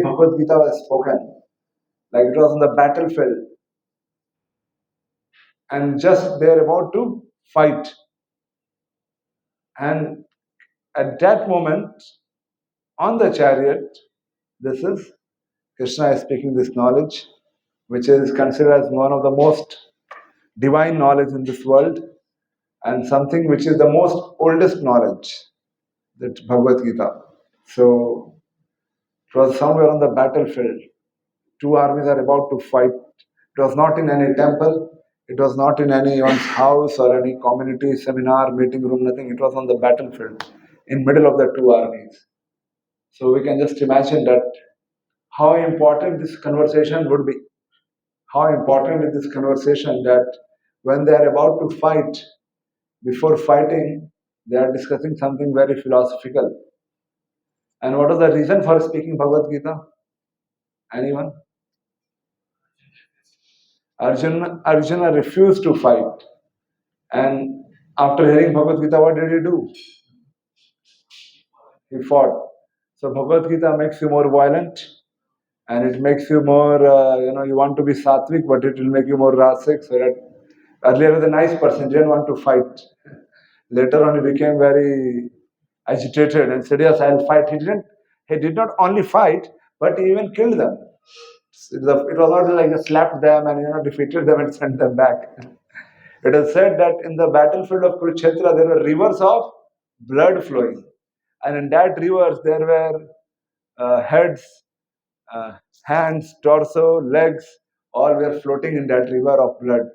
Bhagavad Gita was spoken, like it was on the battlefield, and just they're about to fight. And at that moment, on the chariot, this is Krishna is speaking this knowledge, which is considered as one of the most divine knowledge in this world, and something which is the most oldest knowledge, that Bhagavad Gita. So it was somewhere on the battlefield. Two armies are about to fight. It was not in any temple. It was not in anyone's house or any community seminar, meeting room, nothing. It was on the battlefield, in middle of the two armies. So we can just imagine that how important this conversation would be. How important is this conversation that when they are about to fight, before fighting, they are discussing something very philosophical. And what is the reason for speaking Bhagavad Gita? Anyone? Arjuna refused to fight. And after hearing Bhagavad Gita, what did he do? He fought. So Bhagavad Gita makes you more violent, and it makes you more, you want to be sattvic, but it will make you more rasic. So that earlier he was a nice person, didn't want to fight. Later on, he became very agitated and said, "Yes, I'll fight." He did not only fight, but he even killed them. It was not like he slapped them and defeated them and sent them back. It is said that in the battlefield of Kurukshetra, there were rivers of blood flowing. And in that rivers, there were heads, hands, torso, legs, all were floating in that river of blood.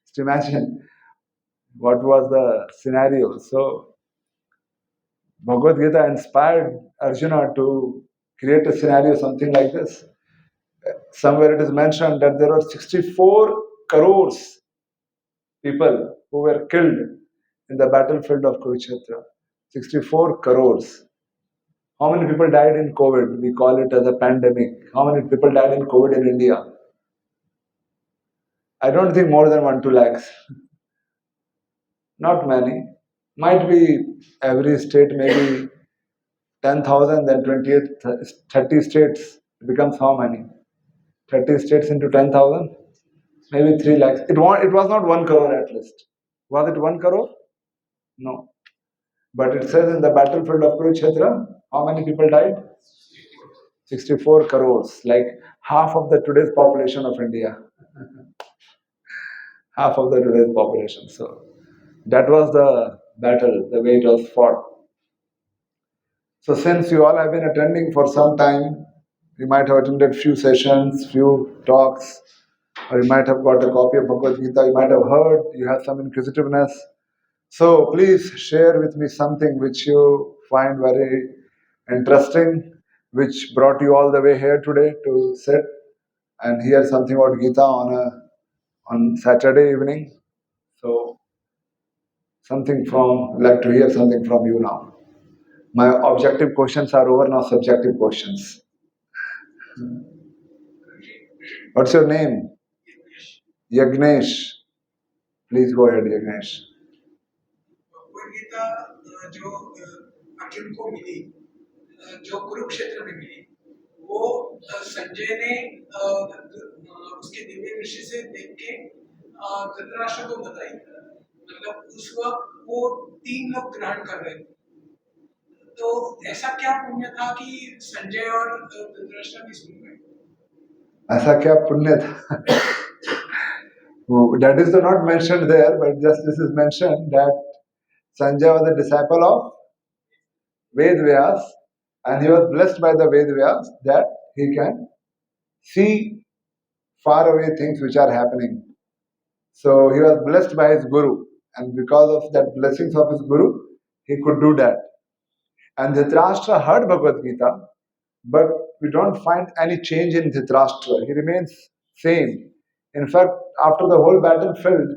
Just imagine what was the scenario. So, Bhagavad Gita inspired Arjuna to create a scenario, something like this. Somewhere it is mentioned that there were 64 crores people who were killed in the battlefield of Kurukshetra. 64 crores. How many people died in COVID? We call it as a pandemic. How many people died in COVID in India? I don't think more than 1-2 lakhs. Not many. Might be every state maybe 10,000, then 28, 30 states. It becomes how many? 30 states into 10,000? Maybe 3 lakhs. It was not 1 crore at least. Was it 1 crore? No. But it says in the battlefield of Kurukshetra, how many people died? 64 crores, like half of the today's population of India. Half of the today's population. So that was the battle, the way it was fought. So since you all have been attending for some time, you might have attended few sessions, few talks, or you might have got a copy of Bhagavad Gita, you might have heard, you have some inquisitiveness. So please share with me something which you find very interesting, which brought you all the way here today to sit and hear something about Gita on Saturday evening. So I'd like to hear something from you now. My objective questions are over, now subjective questions. What's your name? Yagnesh. Please go ahead, Yagnesh. Gita जो अर्जुन को मिली, जो कुरुक्षेत्र में मिली, वो संजय ने उसके दिव्य दृष्टि से देख के धृतराष्ट्र को बताई। मतलब उस वक्त वो 3 लोग ग्रहण कर रहे थे। तो ऐसा क्या पुण्य था कि संजय और धृतराष्ट्र भी सुन गए? ऐसा क्या पुण्य था? That is not mentioned there, but just this is mentioned that Sanjay was a disciple of Ved Vyas, and he was blessed by the Ved Vyas that he can see far away things which are happening. So he was blessed by his Guru, and because of that blessings of his Guru, he could do that. And Dhritarashtra heard Bhagavad Gita, but we don't find any change in Dhritarashtra. He remains same. In fact, after the whole battlefield,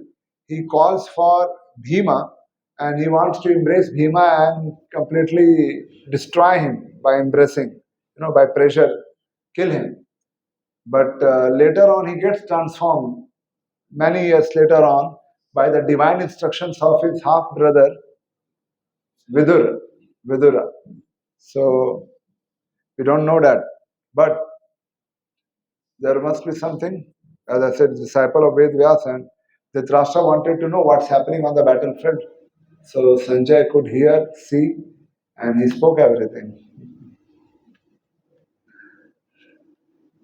he calls for Bhima, and he wants to embrace Bhima and completely destroy him by embracing, by pressure, kill him. But later on, he gets transformed. Many years later on, by the divine instructions of his half brother, Vidura. So we don't know that. But there must be something. As I said, disciple of Ved Vyasa, and Dhritarashtra wanted to know what's happening on the battlefield. So Sanjay could hear, see, and he spoke everything.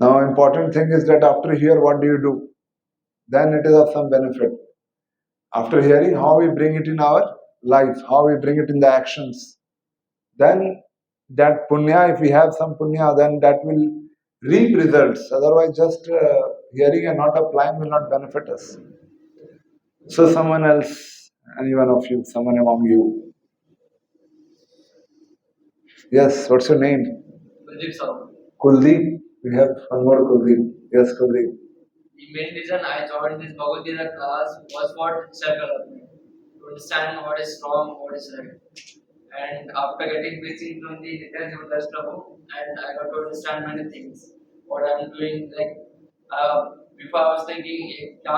Now, important thing is that after hear, what do you do? Then it is of some benefit. After hearing, how we bring it in our life, how we bring it in the actions. Then that punya, if we have some punya, then that will reap results. Otherwise, just hearing and not applying will not benefit us. So, someone else, any one of you, someone among you. Yes, what's your name? Kuldeep sir. Kuldeep. We have one more Kuldeep. Yes, Kuldeep. The main reason I joined this Bhagavad Gita class was for self-development, to understand what is wrong, what is right. And after getting busy from the details of the stuff, and I got to understand many things. What I'm doing, like before I was thinking, क्या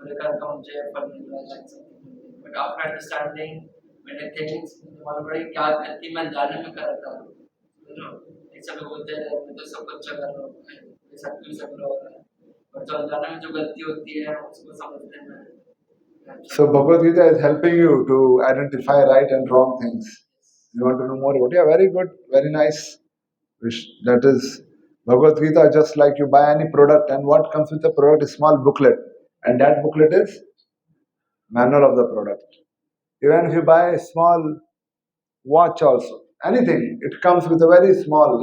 बोलेगा तो मुझे फल मिल रहा है like something. But after understanding many things, मालूम पड़ा कि क्या गलती मैं जाने में कर रहा था. You know, ये सब बोलते हैं मैं तो सब अच्छा कर रहा हूँ, ये सब क्यों सब लोग और जो अनजाने में जो गलती होती है उसको समझने में. So Bhagavad Gita is helping you to identify right and wrong things. You want to know more about it? Yeah, very good, very nice. That is Bhagavad Gita, just like you buy any product, and what comes with the product is small booklet, and that booklet is manual of the product. Even if you buy a small watch also, anything, it comes with a very small,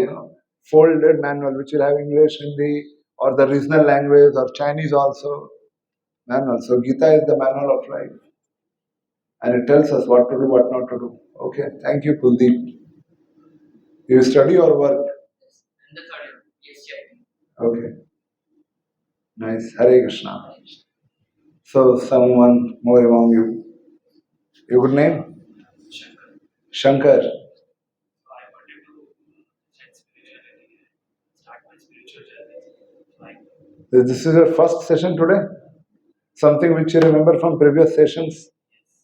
folded manual which will have English, Hindi, or the regional language, or Chinese also manual. So Gita is the manual of life. And it tells us what to do, what not to do. Okay, thank you, Kuldeep. You study or work? In the third year, yes, Chaitanya. Okay, nice. Hare Krishna. So, someone more among you. Your good name? Shankar. I wanted to check spirituality, start my spiritual journey. Like, This is your first session today? Something which you remember from previous sessions?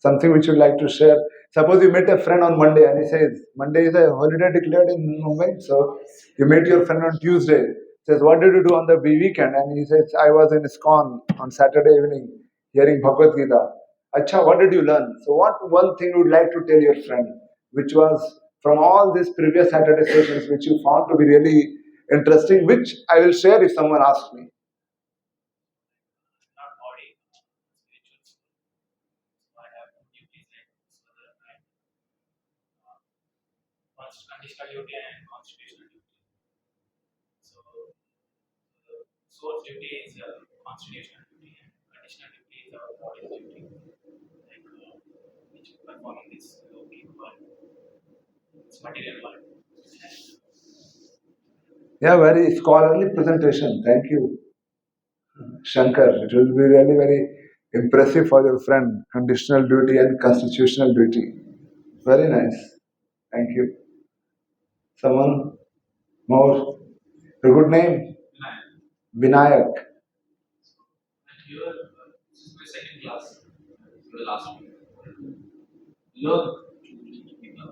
Something which you'd like to share? Suppose you meet a friend on Monday and he says, Monday is a holiday declared in Mumbai, so you meet your friend on Tuesday. Says, what did you do on the weekend? And he says, I was in ISKCON on Saturday evening hearing Bhagavad Gita. Acha, what did you learn? So what one thing you would like to tell your friend, which was from all these previous Saturday sessions, which you found to be really interesting, which I will share if someone asks me. not body, spiritual soul. So I have two duties like further and conditional duty and constitutional duty. So the soul's duty is constitutional duty and conditional duty is our body's duty. Like which performing this logic world, this material world. Yeah, very scholarly presentation. Thank you, Shankar. It will be really very impressive for your friend. Conditional duty and constitutional duty. Very nice. Thank you. Someone more? Your good name? Vinayak. And here, this is my second class, for the last week. Learn to people.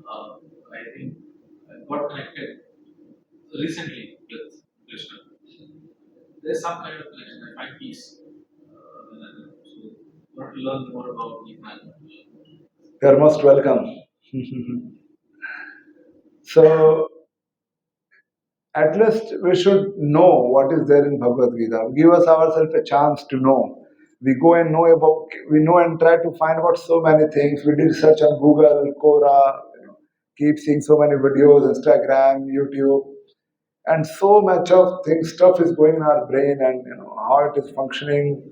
I think I got connected recently with Krishna. There's some kind of connection. I find peace. So, want to learn more about Gita. You are most welcome. So, at least we should know what is there in Bhagavad Gita. Give us ourselves a chance to know. We go and know about, we know and try to find out so many things. We did search on Google, Quora, keep seeing so many videos, Instagram, YouTube, and so much of things, stuff is going in our brain, and how it is functioning.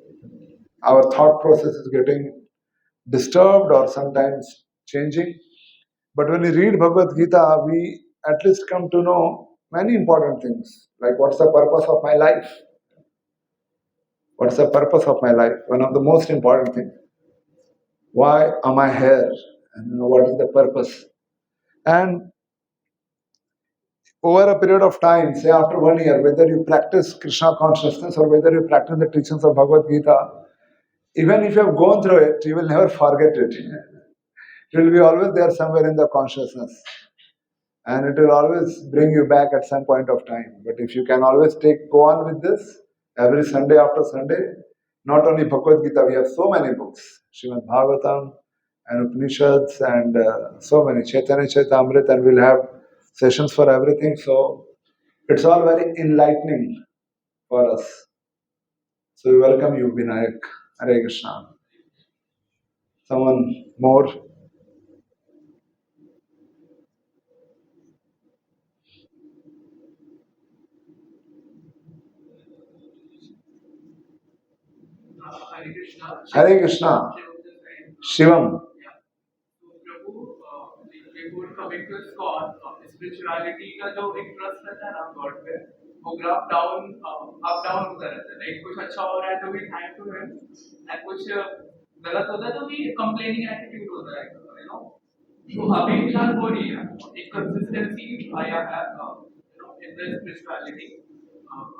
Our thought process is getting disturbed or sometimes changing. But when we read Bhagavad Gita, we at least come to know many important things, like what's the purpose of my life? What's the purpose of my life? One of the most important things. Why am I here? And what is the purpose? And over a period of time, say after 1 year, whether you practice Krishna consciousness or whether you practice the teachings of Bhagavad Gita, even if you have gone through it, you will never forget it. It will be always there somewhere in the consciousness. and it will always bring you back at some point of time. But if you can always go on with this every Sunday after Sunday, not only Bhagavad Gita, we have so many books, Srimad Bhagavatam and Upanishads and so many, Chaitanya Chaitamrita, and we'll have sessions for everything. So it's all very enlightening for us. So we welcome you, Vinayak. Hare Krishna. Someone more? Hare Krishna. Hare Krishna. Shivam. Yeah. So Prabhu, before coming to ISKCON, spirituality का जो एक trust रहता है ना God पे, वो graph down up down होता रहता है. लाइक कुछ अच्छा हो रहा है तो भी थैंक टू हिम, एंड कुछ गलत होता है तो भी कंप्लेनिंग एटीट्यूड होता है, यू नो. तो अभी फिलहाल वो नहीं है, एक कंसिस्टेंसी आया है इन द स्पिरिचुअलिटी.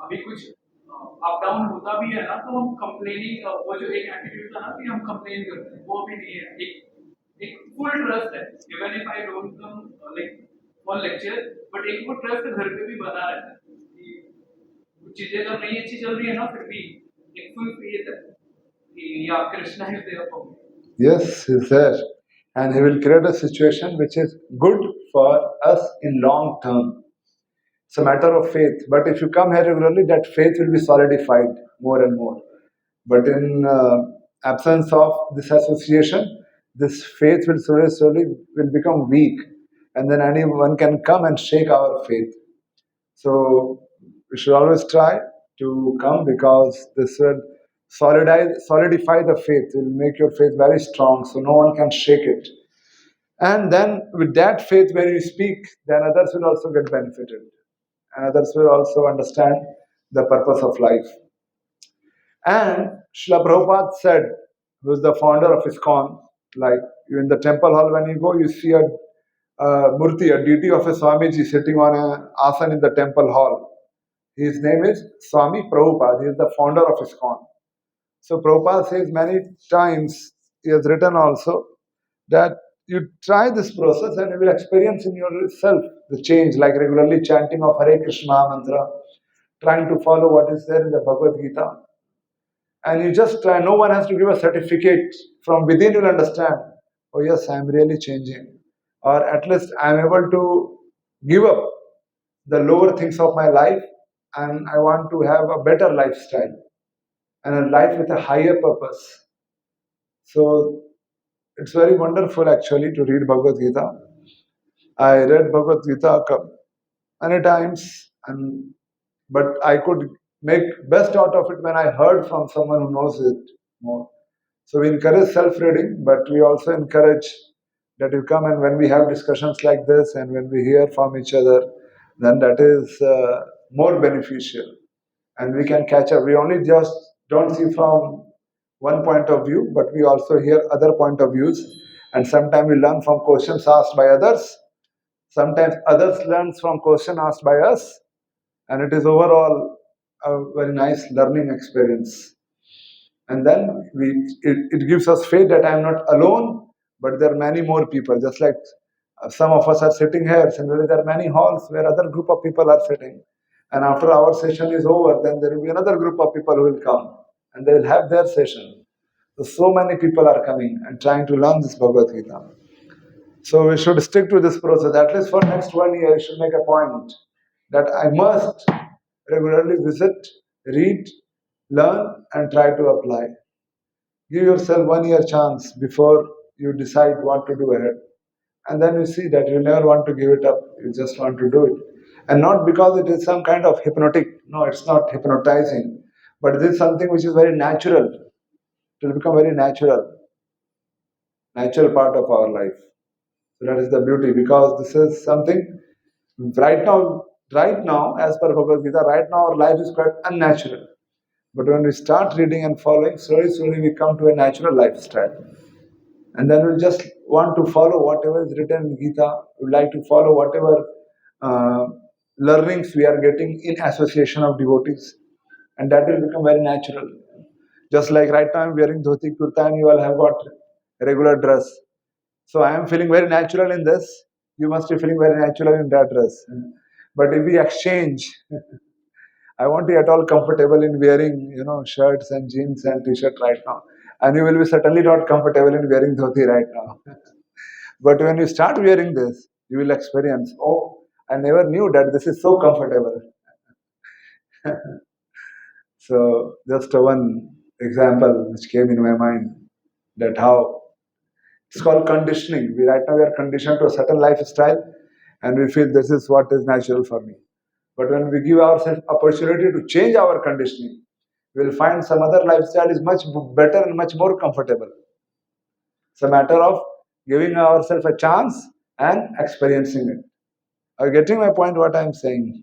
अभी कुछ अप डाउन होता भी है ना तो हम कंप्लेनिंग, वो जो एक एटीट्यूड था ना कि हम कंप्लेन करते हैं, वो अभी नहीं है. एक फुल ट्रस्ट है, even if I don't come like for lecture, but एक वो ट्रस्ट घर पे भी बना रहता है कि कुछ चीजें अगर नहीं अच्छी चल रही है ना, फिर भी एक फुल फेथ है कि या Krishna is there for me. Yes, he's there. And he will create a situation which is good for us in long term. It's a matter of faith. But if you come here regularly, that faith will be solidified more and more. But in absence of this association, this faith will slowly will become weak. And then anyone can come and shake our faith. So we should always try to come because this will solidify the faith, will make your faith very strong so no one can shake it. And then with that faith, when you speak, then others will also get benefited. And others will also understand the purpose of life. And Srila Prabhupada said, who is the founder of ISKCON, like in the temple hall, when you go, you see a murti, a deity of a Swamiji sitting on an asan in the temple hall. His name is Swami Prabhupada. He is the founder of ISKCON. So Prabhupada says many times, he has written also, that you try this process and you will experience in yourself the change, like regularly chanting of Hare Krishna mantra, trying to follow what is there in the Bhagavad Gita. And you just try, no one has to give a certificate. From within you'll understand, oh yes, I am really changing. Or at least I am able to give up the lower things of my life and I want to have a better lifestyle and a life with a higher purpose. So it's very wonderful actually to read Bhagavad Gita. I read Bhagavad Gita many times, but I could make best out of it when I heard from someone who knows it more. So we encourage self-reading, but we also encourage that you come, and when we have discussions like this and when we hear from each other, then that is more beneficial. And we can catch up. We only just don't see from one point of view, but we also hear other point of views. And sometimes we learn from questions asked by others. Sometimes others learn from question asked by us. And it is overall a very nice learning experience. And then it gives us faith that I am not alone, but there are many more people. Just like some of us are sitting here, similarly there are many halls where other group of people are sitting. And after our session is over, then there will be another group of people who will come and they will have their session. So many people are coming and trying to learn this Bhagavad Gita. So we should stick to this process. At least for next 1 year, you should make a point that I must regularly visit, read, learn, and try to apply. Give yourself 1 year chance before you decide what to do ahead. And then you see that you never want to give it up. You just want to do it. And not because it is some kind of hypnotic. No, it's not hypnotizing. But this is something which is very natural. It will become very natural part of our life. So that is the beauty, because this is something right now, as per Bhagavad Gita, right now our life is quite unnatural. But when we start reading and following, slowly we come to a natural lifestyle. And then we just want to follow whatever is written in Gita. We like to follow whatever learnings we are getting in association of devotees. And that will become very natural. Just like right now I'm wearing dhoti kurta and you all have got regular dress. So I am feeling very natural in this. You must be feeling very natural in that dress. But if we exchange, I won't be at all comfortable in wearing, shirts and jeans and t-shirt right now. And you will be certainly not comfortable in wearing dhoti right now. But when you start wearing this, you will experience, oh, I never knew that this is so comfortable. So just one example which came in my mind, that how it's called conditioning. Right now we are conditioned to a certain lifestyle and we feel this is what is natural for me. But when we give ourselves opportunity to change our conditioning, we will find some other lifestyle is much better and much more comfortable. It's a matter of giving ourselves a chance and experiencing it. Are you getting my point, what I am saying?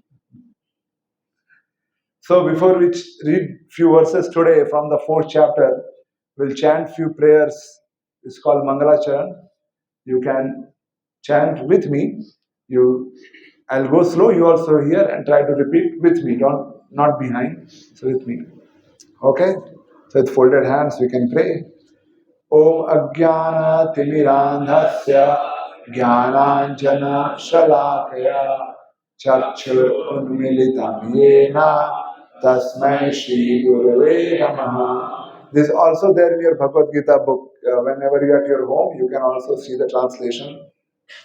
So before we read few verses today from the 4th chapter, we'll chant few prayers. It's called Mangalacharan. You can chant with me. I'll go slow, you also hear and try to repeat with me, not behind. So with me. Okay? So with folded hands we can pray. Om Ajnana Timirandhasya Jnananjana Shalakaya Chakshur Unmilitam Yena Tasmai Shri Gurave Namaha. This is also there in your Bhagavad Gita book. Whenever you are at your home, you can also see the translation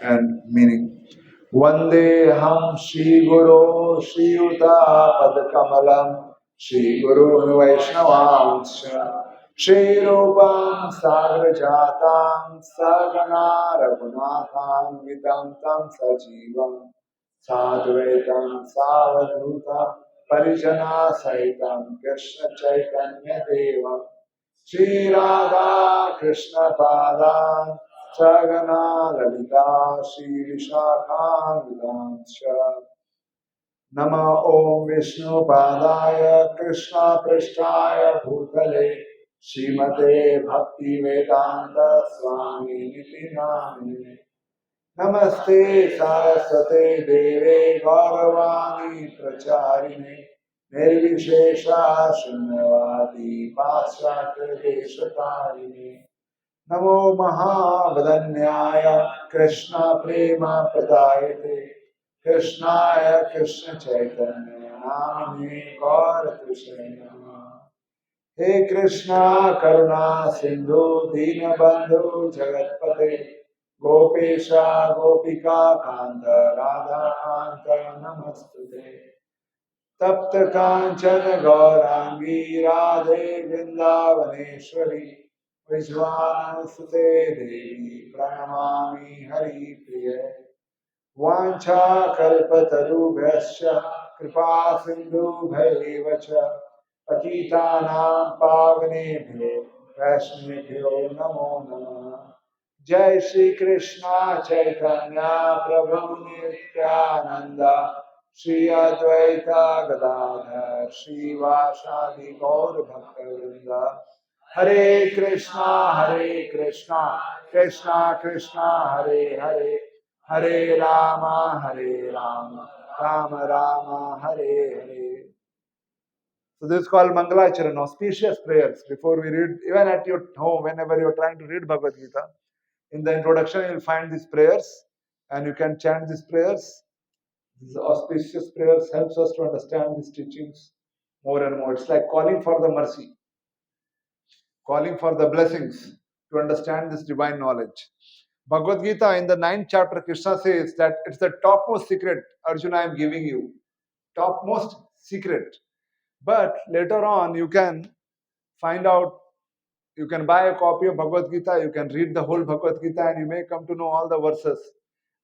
and meaning. Vandeham Shri Guru Shri Yuta Padkamalam Shri Guru Vaishnavanscha Shri Rupam Sagar Jatam Sagana Raghunatham Vitam Tam Sajivam Sadvaitam Savadhuta Parijana Saitam Krishna Chaitanya Devam Shri Radha Krishna Padam Sagana Lalita Shri Vishakhanudansha Nama Om Vishnu Padaya Krishna Prishtaya Bhutale Srimate Bhakti Vedanta Swami Niti Namine Namaste Saraswate Deve Gauravani Pracharine Nirvishesha Shunyavadi Paschatya Deshatarine Namo Mahavadanyaya Krishna Prema Pradayate Krishnaya Krishna Chaitanya Namine Gaura Krishna He Krishna Karuna Sindhu Dinabandhu Jagatpate Gopesha Gopika Kanta Radha Kanta Namastute Tapta Kanchana Gaurangi Radhe Vrindavaneshwari Vishwanusute Devi Pranamami Hari Priya Vancha Kalpatarubhyasya Kripa Sindhu Bhaivacha Patitanam Pavanebhyo Vaishnavibhyo Namo Namah Jai Shri Krishna Chaitanya Prabhu Nityananda Shri Advaita Gadadhar Shri Vasadi Gaur Bhakta Hare Krishna, Krishna Krishna, Hare Hare, Hare Rama, Rama Rama, Hare Hare. So this is called Mangalacharan, auspicious prayers. Before we read, even at your home, whenever you are trying to read Bhagavad Gita, in the introduction you will find these prayers and you can chant these prayers. These auspicious prayers helps us to understand these teachings more and more. It's like calling for the mercy, calling for the blessings to understand this divine knowledge. Bhagavad Gita in the 9th chapter, Krishna says that it's the topmost secret, Arjuna, I am giving you. Topmost secret. But later on, you can find out, you can buy a copy of Bhagavad Gita, you can read the whole Bhagavad Gita, and you may come to know all the verses.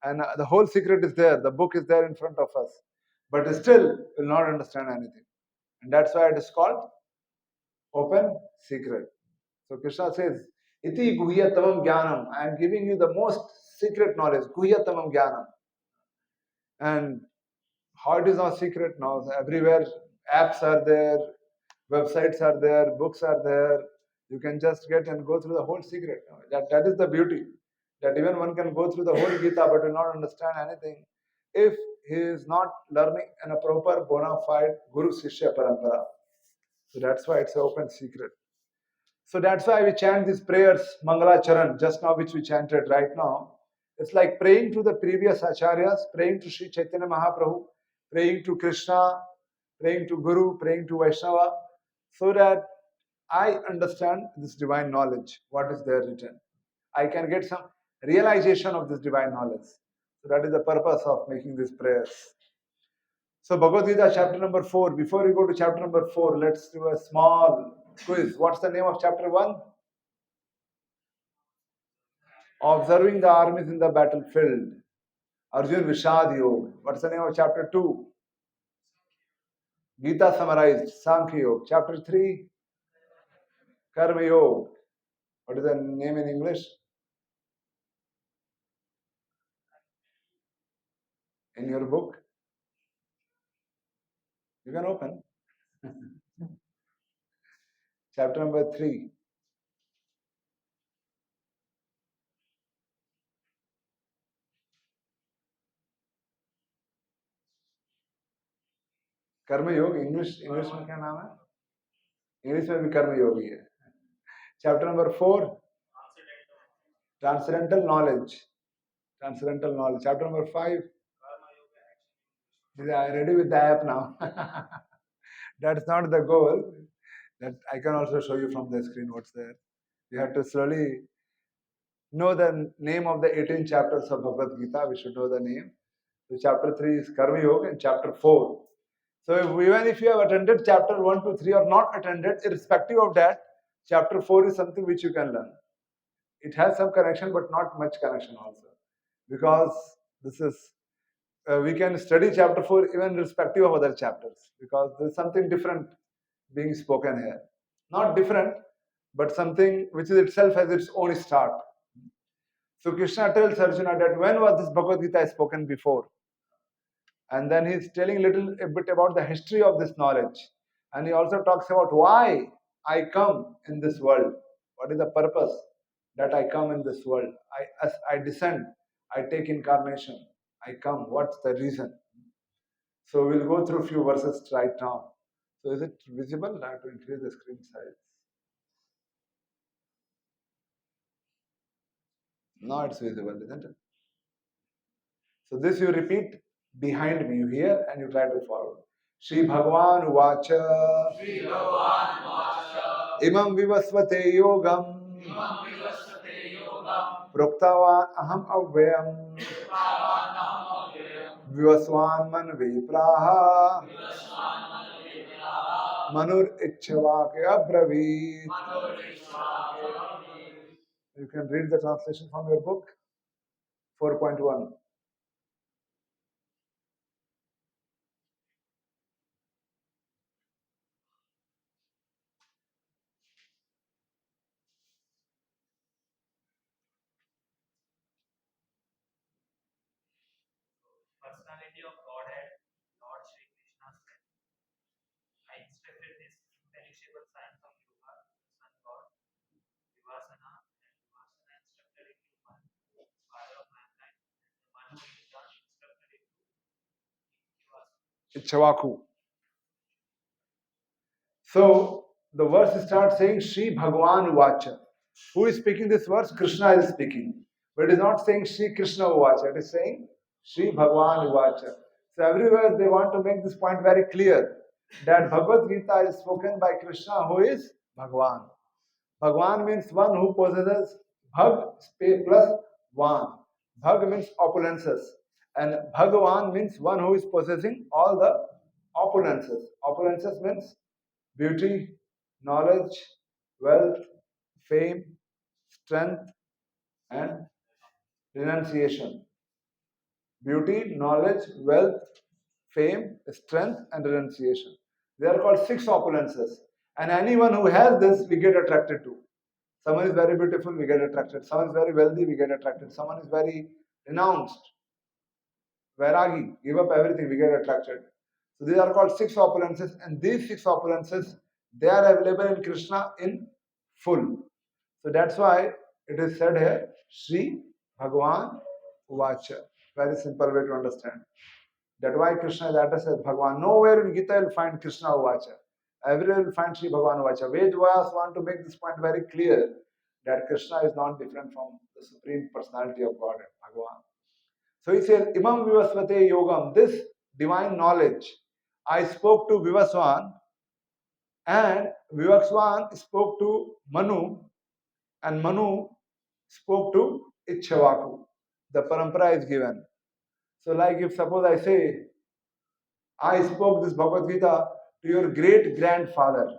And the whole secret is there, the book is there in front of us. But still, you will not understand anything. And that's why it is called open secret. So Krishna says, Iti guhyatamam jnanam. I am giving you the most secret knowledge, guhyatamam jnanam. And how it is not secret now? Everywhere apps are there, websites are there, books are there. You can just get and go through the whole secret. That is the beauty. That even one can go through the whole Gita but will not understand anything if he is not learning in a proper bona fide Guru Sishya Parampara. So that's why it's an open secret. So that's why we chant these prayers, Mangala Charan, just now which we chanted right now. It's like praying to the previous acharyas, praying to Sri Chaitanya Mahaprabhu, praying to Krishna, praying to Guru, praying to Vaishnava, so that I understand this divine knowledge, what is there written. I can get some realization of this divine knowledge. So that is the purpose of making these prayers. So Bhagavad Gita chapter number 4. Before we go to chapter number 4, let's do a small quiz. What's the name of chapter 1? Observing the armies in the battlefield. Arjun Vishad Yoga. What's the name of chapter 2? Gita summarized. Sankhya Yoga. Chapter 3? Karma Yoga. What is the name in English? In your book? You can open. Chapter number 3. कर्म योग English में क्या नाम है English में भी कर्म योग ही है chapter number 4 transcendental knowledge chapter number 5 ready with the app now. That's not the goal. That I can also show you from the screen what's there. You have to slowly know the name of the 18 chapters of Bhagavad Gita. We should know the name. So chapter 3 is Karma Yoga and chapter 4. So even if you have attended chapter 1 to 3 or not attended, irrespective of that, chapter 4 is something which you can learn. It has some connection but not much connection also. Because this is, we can study chapter 4 even irrespective of other chapters. Because there is something different being spoken here. Not different, but something which is itself has its own start. So Krishna tells Arjuna that when was this Bhagavad Gita spoken before? And then he's telling a bit about the history of this knowledge. And he also talks about why I come in this world. What is the purpose that I come in this world? As I descend, I take incarnation. I come. What's the reason? So we'll go through a few verses right now. So is it visible? I have to increase the screen size. Now it's visible, isn't it? So this you repeat behind me. You hear and you try to follow. Shri Bhagwan Vacha Imam Vivasvate Yogam Proktavan Aham Avyam Vivaswan Manve Praha Manur Ichhavake Abravit. You can read the translation from your book. 4.1. Personality of Godhead, Lord Shri Krishna said, I instructed this imperishable science of yoga, Sun God, Vivasana, and Vivasana instructed it to one, father of mankind, and Manu in turn instructed it to Ichhavaku. So the verse starts saying Shri Bhagwan Vacha. Who is speaking this verse? Krishna is speaking. But it is not saying Shri Krishna Vacha. It is saying Shri Bhagwan Vacha. So everywhere they want to make this point very clear that Bhagavad Gita is spoken by Krishna, who is Bhagwan. Bhagwan means one who possesses Bhag plus Van. Bhag means opulences. And Bhagavan means one who is possessing all the opulences. Opulences means beauty, knowledge, wealth, fame, strength, and renunciation. Beauty, knowledge, wealth, fame, strength, and renunciation. They are called 6 opulences. And anyone who has this, we get attracted to. Someone is very beautiful, we get attracted. Someone is very wealthy, we get attracted. Someone is very renounced, vairagi, give up everything, we get attracted. So these are called 6 opulences, and these 6 opulences, they are available in Krishna in full. So that's why it is said here, Shri Bhagwan Vacha. Very simple way to understand. That's why Krishna is addressed as Bhagwan. Nowhere in Gita you will find Krishna Vacha. Everywhere you will find Shri Bhagwan Vacha. Ved Vyas want to make this point very clear that Krishna is not different from the Supreme Personality of Godhead, Bhagavan. So he says, Imam Vivasvate Yogam, this divine knowledge, I spoke to Vivaswan, and Vivaswan spoke to Manu, and Manu spoke to Ichchavaku. The parampara is given. So, like if suppose I say, I spoke this Bhagavad Gita to your great grandfather.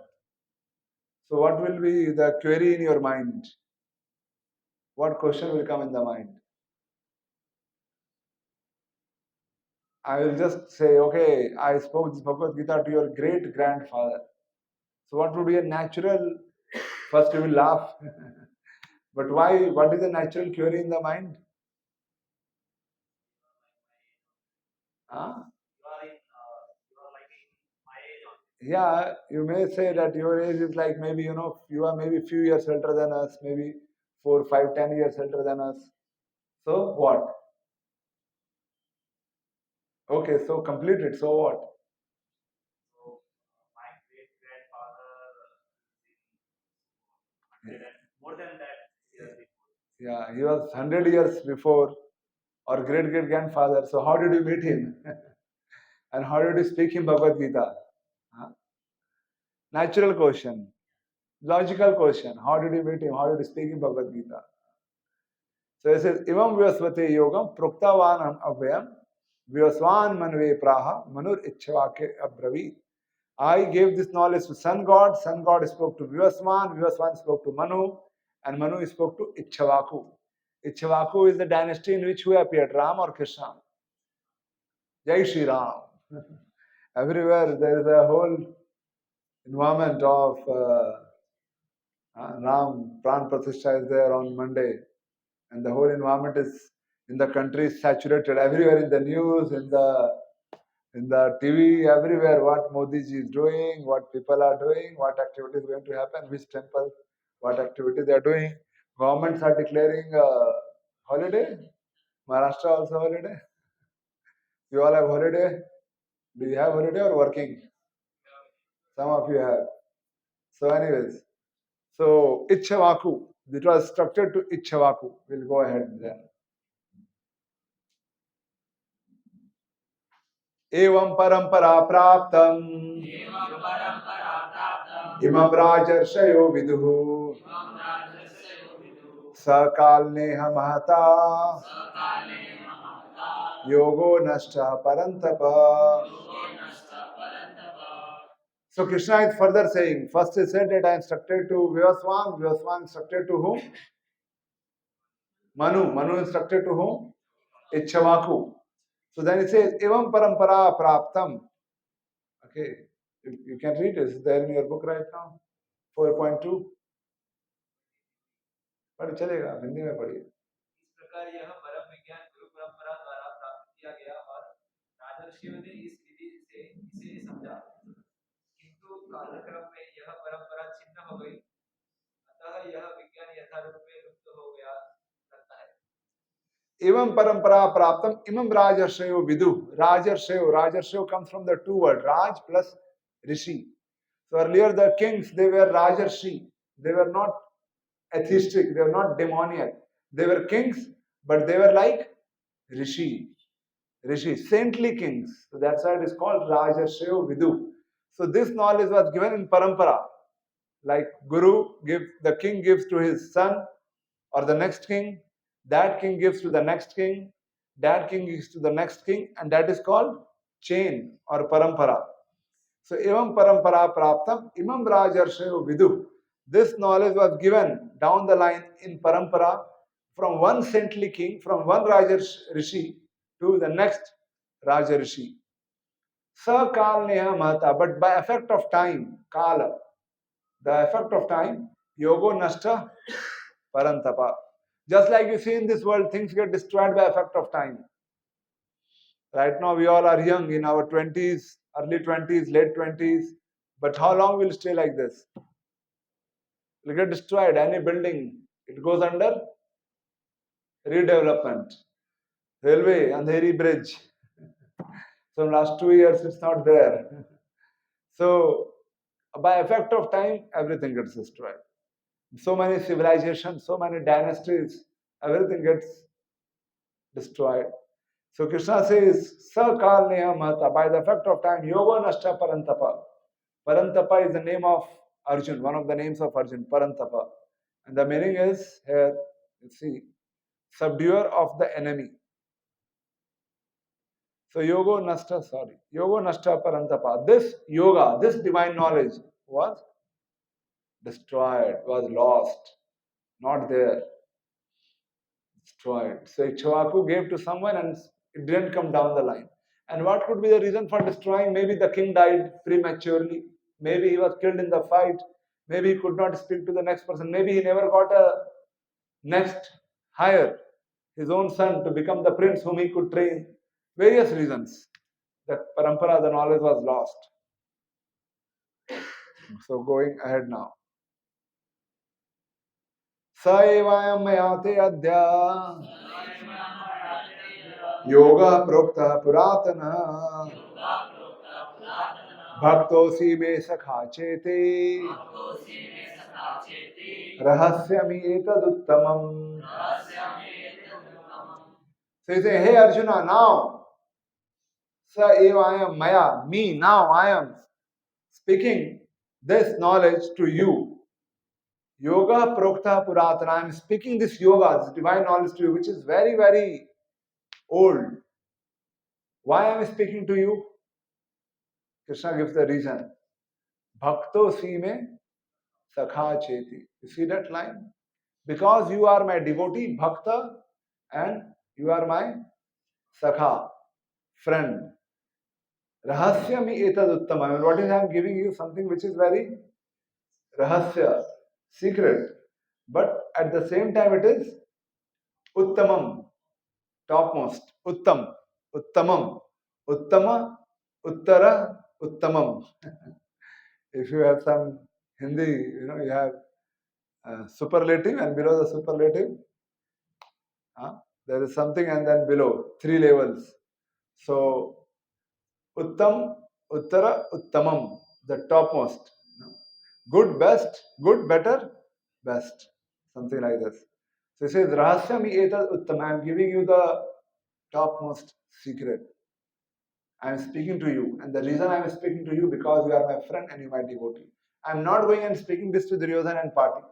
So, what will be the query in your mind? What question will come in the mind? I will just say, okay, I spoke this Bhagavad Gita to your great grandfather. So, what would be a natural? First, you will laugh. But why? What is the natural query in the mind? Huh? Yeah, you may say that your age is like maybe, you are maybe few years elder than us, maybe 4, 5, 10 years elder than us. So what? Okay, so complete it. So what? So my great grandfather more than that years before. Yeah, he was 100 years before, or great great grandfather. So how did you meet him? And how did you speak him Bhagavad Gita? Huh? Natural question, logical question. How did you meet him? How did you speak him Bhagavad Gita? So he says, Imam Vyasvate Yogam Pruktavan Abhyam Vyaswan Manve Praha Manur Ichhavake Abravi. I gave this knowledge to Sun God. Sun God spoke to Vyaswan. Vyaswan spoke to Manu. And Manu spoke to Ichchavaku. Ichchavaku is the dynasty in which who appeared, Ram or Krishna? Jai Shri Ram. Everywhere there is a whole environment of Ram. Pran Pratishtha is there on Monday. And the whole environment is in the country is saturated everywhere in the news, in the TV, everywhere. What Modi ji is doing, what people are doing, what activity is going to happen, which temple, what activity they are doing. Governments are declaring holiday. Maharashtra also holiday. You all have holiday. Do you have holiday or working? Some of you have. So, anyways, so Ichchavaku. It was structured to Ichchavaku. We'll go ahead then. एवं परंपरा प्राप्तम इमं राजर्षयो विदुः सकालनेह महता योगो नष्टः परन्तप. So Krishna is further saying, first he said that I instructed to Vyaswan. Vyaswan instructed to whom? Manu. Manu instructed to whom? Ichchavaku. So then he says, evam parampara praptam. Okay, you can read it. It's there in your book right now. 4.2. पढ़ चलेगा, हिंदी में पढ़िए. इस प्रकार यह परम विज्ञान गुरु परंपरा द्वारा प्राप्त किया गया और राजर्षियों ने इस विधि से इसे समझा, किंतु कालक्रम में यह परंपरा छिन्न हो गई, अतः यह विज्ञान यथारूप में लुप्त हो गया लगता है. Evam parampara praptam imam rajarshyo vidu. Rajarshyo comes from the two words Raj plus Rishi. So earlier the kings, they were Rajarshi. They were not atheistic, they were not demoniac. They were kings, but they were like Rishi, saintly kings. So that's why it is called Rajarshyo Vidu. So this knowledge was given in parampara. Like the king gives to his son or the next king, that king gives to the next king, that king gives to the next king, and that is called chain or parampara. So evam parampara praptam imam rajarshayo vidu. This knowledge was given down the line in parampara from one saintly king, from one Raja Rishi to the next Raja Rishi. Sakal neha mahata, but by effect of time, kala, the effect of time, yogo nashta parantapa. Just like you see in this world, things get destroyed by effect of time. Right now, we all are young in our 20s, early 20s, late 20s. But how long will stay like this? Will get destroyed. Any building, it goes under redevelopment. Railway, Andheri Bridge. So last 2 years, it's not there. So by effect of time, everything gets destroyed. So many civilizations, so many dynasties, everything gets destroyed. So Krishna says, Sakal Neha Mahata, by the effect of time, Yoga Nashta Parantapa. Parantapa is the name of Arjun, one of the names of Arjun, Parantapa. And the meaning is here, you see, subduer of the enemy. So Yoga Nashta Parantapa. This yoga, this divine knowledge was destroyed, was lost, not there, destroyed. So Ichwaku gave to someone and it didn't come down the line. And what could be the reason for destroying? Maybe the king died prematurely. Maybe he was killed in the fight. Maybe he could not speak to the next person. Maybe he never got a next hire his own son to become the prince whom he could train. Various reasons. That parampara, the knowledge was lost. So going ahead now. Sa evayam mayate adya yoga prokta puratana bhaktosi me sakha chete rahasyami etaduttamam. So he say, hey Arjuna, now sa evayam maya, me, now I am speaking this knowledge to you. Yoga prokta puratana. I am speaking this yoga, this divine knowledge to you, which is very, very old. Why am I speaking to you? Krishna gives the reason. Bhakto si me sakha cheti. You see that line? Because you are my devotee, bhakta, and you are my sakha, friend. Rahasyami etad uttamam. And what is I am giving you? Something which is very rahasya, secret. But at the same time it is uttamam, topmost. Uttam, uttamam, uttama, uttara, uttamam. If you have some Hindi, you have superlative and below the superlative, there is something and then below, 3 levels. So, Uttam, Uttara, Uttamam, the topmost. Good, best, good, better, best. Something like this. So he says, Rahasyami etad uttam. I am giving you the topmost secret. I am speaking to you. And the reason I am speaking to you because you are my friend and you are my devotee. I am not going and speaking this to Duryodhana and party.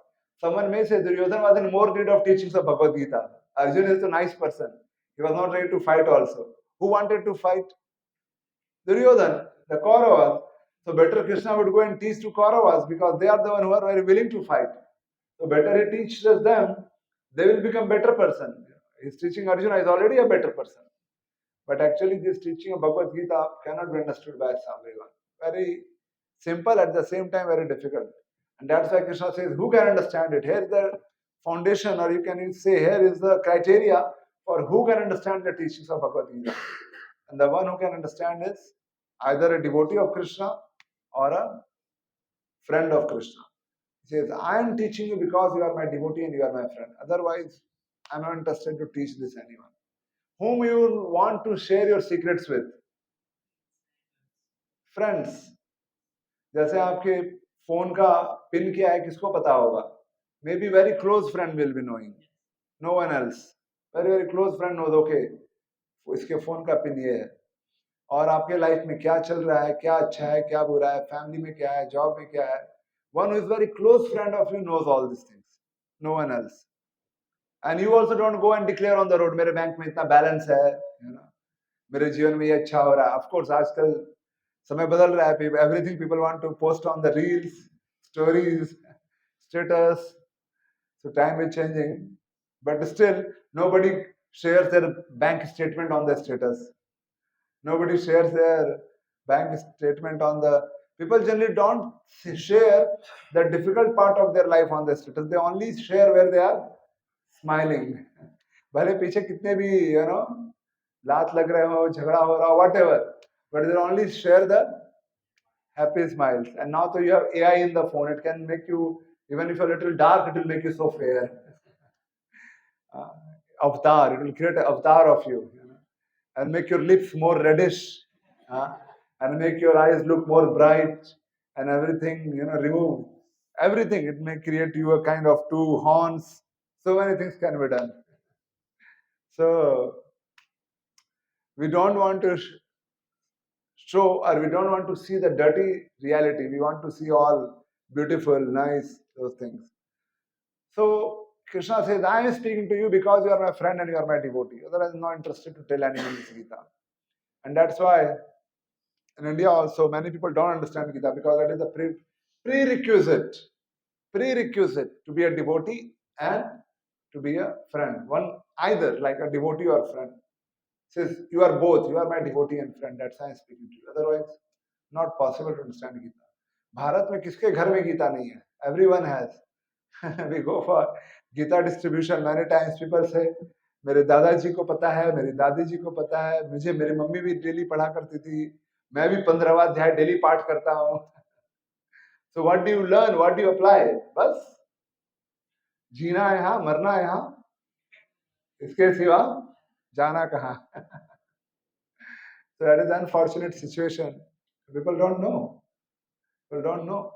Someone may say Duryodhana was in more need of teachings of Bhagavad Gita. Arjuna is a nice person. He was not ready to fight also. Who wanted to fight? Duryodhana, the Kauravas. So better Krishna would go and teach to Kauravas because they are the one who are very willing to fight. So better he teaches them, they will become better person. His teaching Arjuna is already a better person. But actually this teaching of Bhagavad Gita cannot be understood by everyone. Very simple, at the same time very difficult. And that's why Krishna says, who can understand it? Here is the foundation, or you can say here is the criteria for who can understand the teachings of Bhagavad Gita. And the one who can understand is either a devotee of Krishna or a friend of Krishna. He says, I am teaching you because you are my devotee and you are my friend. Otherwise, I am not interested to teach this anyone. Whom you want to share your secrets with? Friends. जैसे आपके phone का pin क्या है किसको पता होगा? Maybe very close friend will be knowing. No one else. Very, very close friend knows, okay, इसके phone का पिन ये है. और आपके लाइफ में क्या चल रहा है, क्या अच्छा है, क्या बुरा है, फैमिली में क्या है, जॉब में क्या है. One who is very close friend of you knows all these things. No one else. And you also don't go and declare on the road, मेरे बैंक में इतना बैलेंस है, मेरे जीवन में ये अच्छा हो रहा है. Of course, आजकल समय बदल रहा है. Everything people want to post on the reels, stories, status. So time is changing. But still, nobody shares their bank statement on the status. Nobody shares their bank statement on the... People generally don't share the difficult part of their life on the status. They only share where they are smiling. भले पीछे कितने भी लात लग रहे हो, झगड़ा हो रहा हो, whatever, but they only share the happy smiles. And now so you have AI in the phone. It can make you, even if you're a little dark, it will make you so fair. Avatar, it will create an avatar of you, and make your lips more reddish, and make your eyes look more bright, and everything, remove everything. It may create you a kind of two horns. So many things can be done. So we don't want to show, or we don't want to see the dirty reality. We want to see all beautiful, nice, those things. So Krishna says, I am speaking to you because you are my friend and you are my devotee. Otherwise, I'm not interested to tell anyone this Gita. And that's why in India also many people don't understand Gita, because that is a prerequisite to be a devotee and to be a friend. One, either like a devotee or friend. Says, you are both, you are my devotee and friend. That's why I'm speaking to you. Otherwise, not possible to understand Gita. Bharat में किसके घर में गीता नहीं है? Everyone has. We go for Gita distribution many times. People say, मेरे दादाजी को पता है, मेरी दादी जी को पता है, मुझे मेरी मम्मी भी डेली पढ़ा करती थी, मैं भी 15वां अध्याय डेली पाठ करता हूँ. So what do you learn? What do you apply? बस जीना है यहाँ, मरना है यहाँ, इसके सिवा जाना कहाँ? So that is an unfortunate situation. People don't know. People don't know.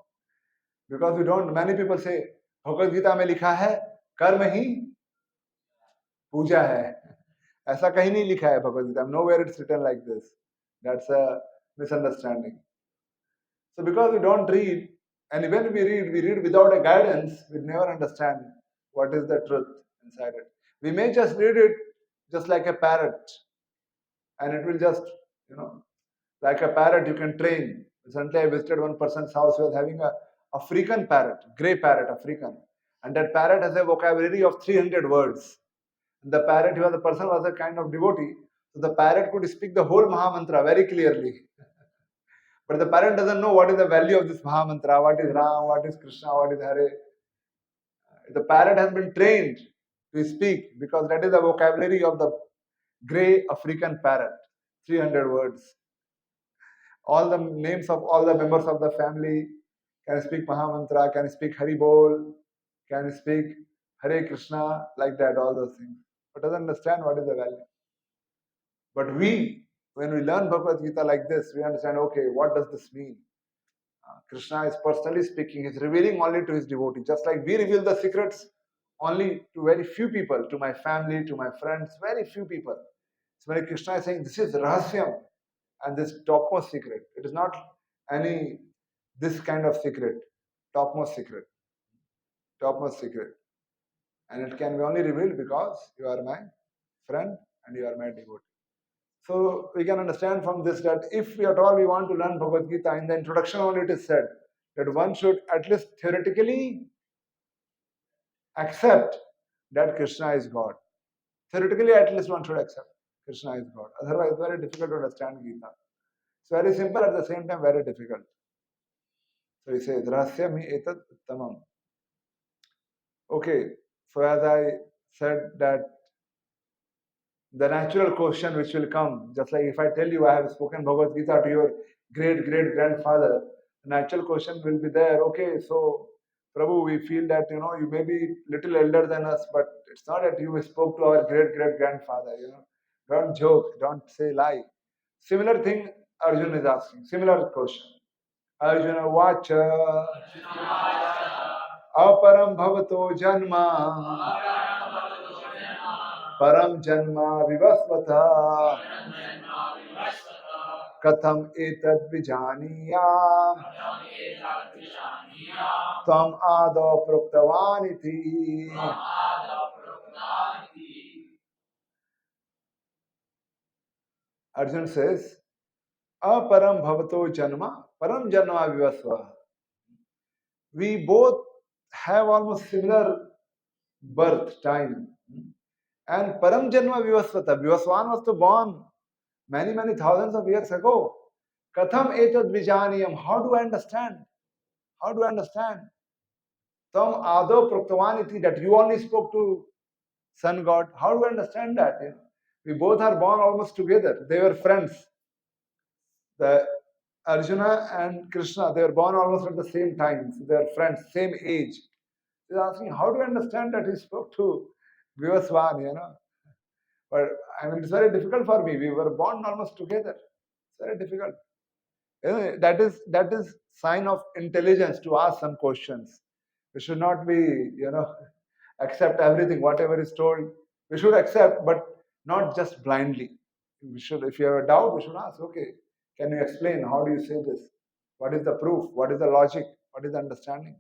Because we don't, many people say, Bhagavad Gita में लिखा है कर्म ही पूजा है. ऐसा कहीं नहीं लिखा है भगवद गीता में. Nowhere it's written like this. That's a misunderstanding. So because we don't read, and when we read without a guidance, we never understand what is the truth inside it. We may just read it just like a parrot, and it will just, like a parrot you can train. Recently I visited one person's house who was having a African parrot, grey parrot, African. And that parrot has a vocabulary of 300 words. And the parrot, the person was a kind of devotee. So the parrot could speak the whole Mahamantra very clearly. But the parrot doesn't know what is the value of this Mahamantra, what is Ram, what is Krishna, what is Hare. The parrot has been trained to speak because that is the vocabulary of the grey African parrot, 300 words. All the names of all the members of the family can speak Mahamantra, can speak Hari Bol, can speak Hare Krishna, like that, all those things. But doesn't understand what is the value. But we, when we learn Bhagavad Gita like this, we understand, okay, what does this mean? Krishna is personally speaking, he's revealing only to his devotee. Just like we reveal the secrets only to very few people, to my family, to my friends, very few people. So when Krishna is saying, this is Rahasyam, and this topmost secret. It is not any this kind of secret, topmost secret. And it can be only revealed because you are my friend and you are my devotee. So we can understand from this that if we at all we want to learn Bhagavad Gita, in the introduction only it is said that one should at least theoretically accept that Krishna is God. Theoretically at least one should accept Krishna is God. Otherwise it's very difficult to understand Gita. It's very simple, at the same time very difficult. So he says, Rahasyam hi etat uttamam. Okay, so as I said that the natural question which will come, just like if I tell you I have spoken Bhagavad Gita to your great-great-grandfather, the natural question will be there, okay, so Prabhu, we feel that, you may be little elder than us, but it's not that you spoke to our great-great-grandfather, Don't joke, don't say lie. Similar thing Arjun is asking, similar question. Arjuna Vacha Aparam Bhavato Janma Param Janma Vivasvata Katham Etad Vijaniya Tam Ado Proktavaniti. Arjun says, Aparam Bhavato Janma Param Janma Vivasva. We both have almost similar birth time. And Param Janma Vivasvata. Vivasvan was to born many, many thousands of years ago. Katham etad vijaniyam. How do I understand? How do I understand? Tam ado praktavaniti, that you only spoke to Sun God. How do I understand that? We both are born almost together. They were friends. The Arjuna and Krishna, they were born almost at the same time. So they are friends, same age. He's asking, how do you understand that he spoke to Vivaswan, But it's very difficult for me. We were born almost together. It's very difficult. That is sign of intelligence to ask some questions. We should not be, accept everything, whatever is told. We should accept, but not just blindly. We should, if you have a doubt, we should ask, okay, can you explain? How do you say this? What is the proof? What is the logic? What is the understanding?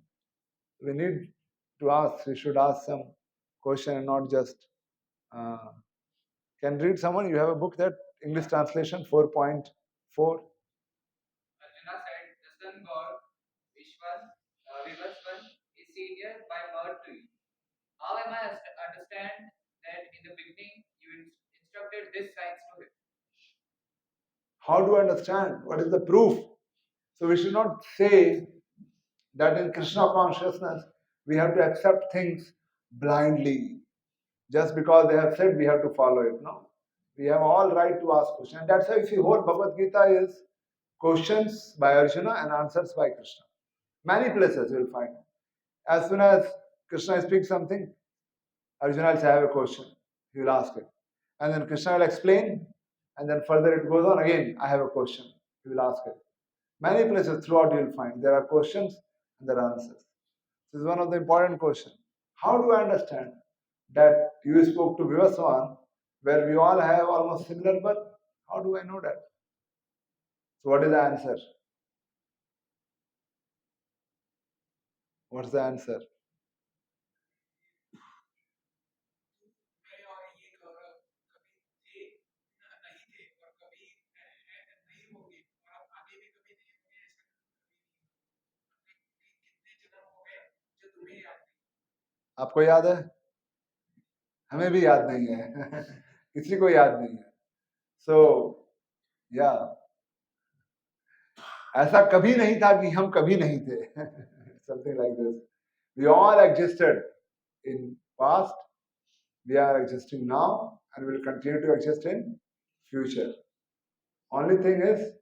We need to ask. We should ask some question and not just. Can read someone? You have a book that English translation 4.4. Arjuna said, the sun god Vivasvan is senior by birth to you. How am I understand that in the beginning you instructed this science to him? How do I understand? What is the proof? So we should not say that in Krishna consciousness we have to accept things blindly. Just because they have said we have to follow it. No. We have all right to ask questions. And that's why if you hold Bhagavad Gita is questions by Arjuna and answers by Krishna. Many places you will find. As soon as Krishna speaks something, Arjuna will say, I have a question. He will ask it. And then Krishna will explain, and then further it goes on again, I have a question. He will ask it. Many places throughout you will find there are questions and there are answers. This is one of the important questions. How do I understand that you spoke to Vivaswan, where we all have almost similar birth? How do I know that? So what is the answer? What's the answer? मैं और ये गौरव कभी थे नहीं थे और कभी नहीं होंगे और अब आगे भी कभी नहीं होंगे ऐसा कभी कितने जन्म हो गए जो तुम्हें याद नहीं आपको याद है? हमें भी याद नहीं है किसी को याद नहीं है. So, yeah. ऐसा कभी नहीं था कि हम कभी नहीं थे. Something like this. We all existed in past, we are existing now, and will continue to exist in future. Only thing is,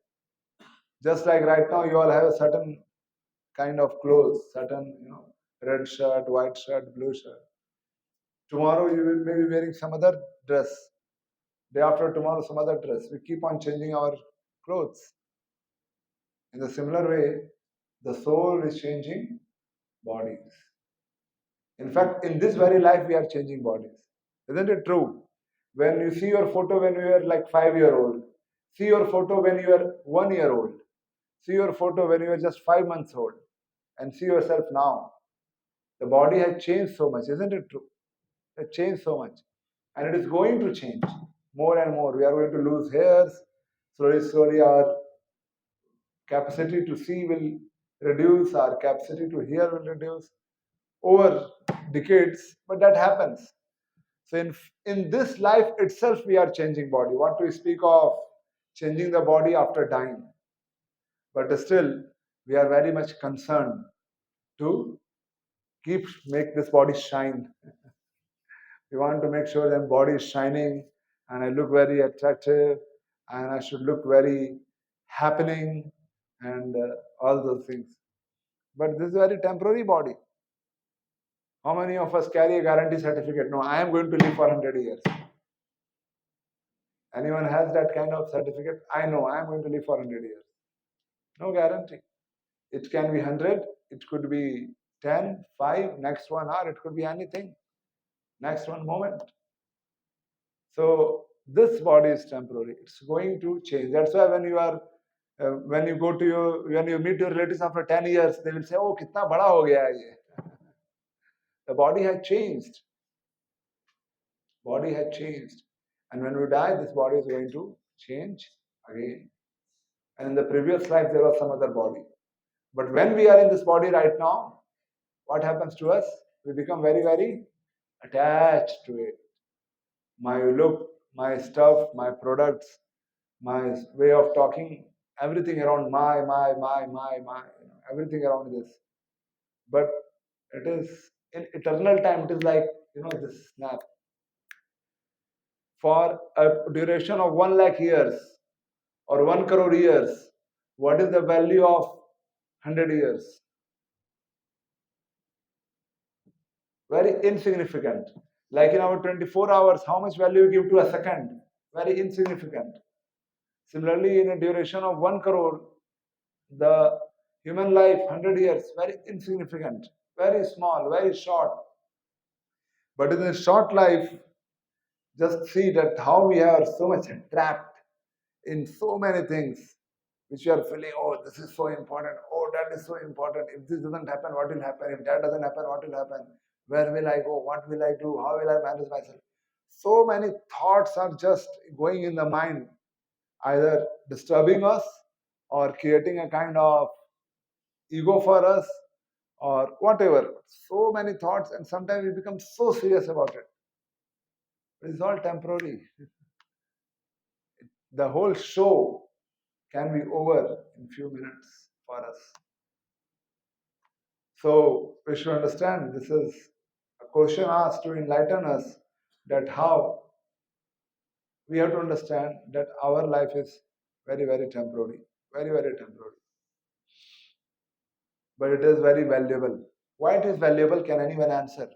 just like right now, you all have a certain kind of clothes, certain, red shirt, white shirt, blue shirt. Tomorrow you will maybe wearing some other dress. Day after tomorrow, some other dress. We keep on changing our clothes. In the similar way, the soul is changing bodies. In fact, in this very life, we are changing bodies. Isn't it true? When you see your photo when you were like 5-year-old, see your photo when you are 1-year-old, see your photo when you are just 5 months old, and see yourself now. The body has changed so much, isn't it true? It has changed so much. And it is going to change more and more. We are going to lose hairs. Slowly, our capacity to see will reduce, our capacity to hear will reduce over decades, but that happens. So in this life itself, we are changing body. What to speak of changing the body after dying? But still, we are very much concerned to make this body shine. We want to make sure that body is shining, and I look very attractive, and I should look very happening, and all those things. But this is a very temporary body. How many of us carry a guarantee certificate? No, I am going to live for 100 years. Anyone has that kind of certificate? I know I am going to live for 100 years. No guarantee. It can be 100, it could be 10, 5, next 1 hour, it could be anything. Next one moment. So this body is temporary. It's going to change. That's why when you meet your relatives after 10 years, they will say, "Oh, kitna bada ho gaya hai ye." The body has changed. Body has changed. And when we die, this body is going to change again. And in the previous life, there was some other body. But when we are in this body right now, what happens to us? We become very, very attached to it. My look, my stuff, my products, my way of talking, everything around my, everything around this. But it is in eternal time, it is like, this snap. For a duration of 1 lakh years or 1 crore years, what is the value of 100 years? Very insignificant. Like in our 24 hours, how much value you give to a second? Very insignificant. Similarly, in a duration of 1 crore, the human life, 100 years, very insignificant. very small, very short. But in a short life, just see that how we are so much trapped in so many things which you are feeling, oh, this is so important, oh, that is so important. If this doesn't happen, what will happen? If that doesn't happen, what will happen? Where will I go? What will I do? How will I manage myself? So many thoughts are just going in the mind, either disturbing us or creating a kind of ego for us or whatever. So many thoughts, and sometimes we become so serious about it. It's all temporary. The whole show can be over in few minutes for us. So we should understand this is a question asked to enlighten us that how we have to understand that our life is very, very temporary, very, very temporary. But it is very valuable. Why it is valuable? Can anyone answer?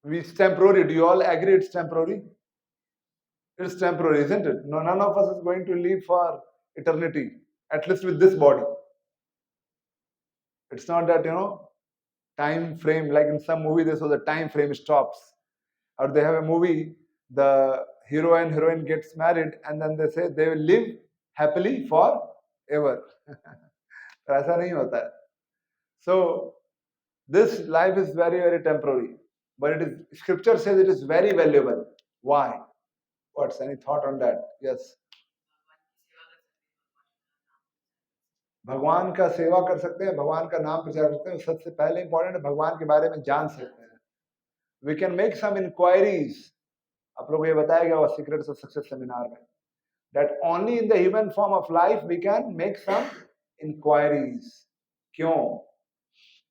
It's temporary. Do you all agree it's temporary? It's temporary, isn't it? No, none of us is going to live for eternity, at least with this body. It's not that, time frame, like in some movie, this was the time frame stops. Or they have a movie, the hero and heroine gets married, and then they say they will live happily forever. पर ऐसा नहीं होता है. So this life is very, very temporary, but it is scripture says it is very valuable. Why? What's any thought on that? Yes. भगवान का सेवा कर सकते हैं, भगवान का नाम प्रचार कर सकते हैं. सबसे पहले इंपॉर्टेंट है भगवान के बारे में जान सकते हैं. We can make some inquiries. आप लोगों को ये बताया गया वो Secrets of Success सेमिनार में, that only in the human form of life we can make some inquiries. क्यों?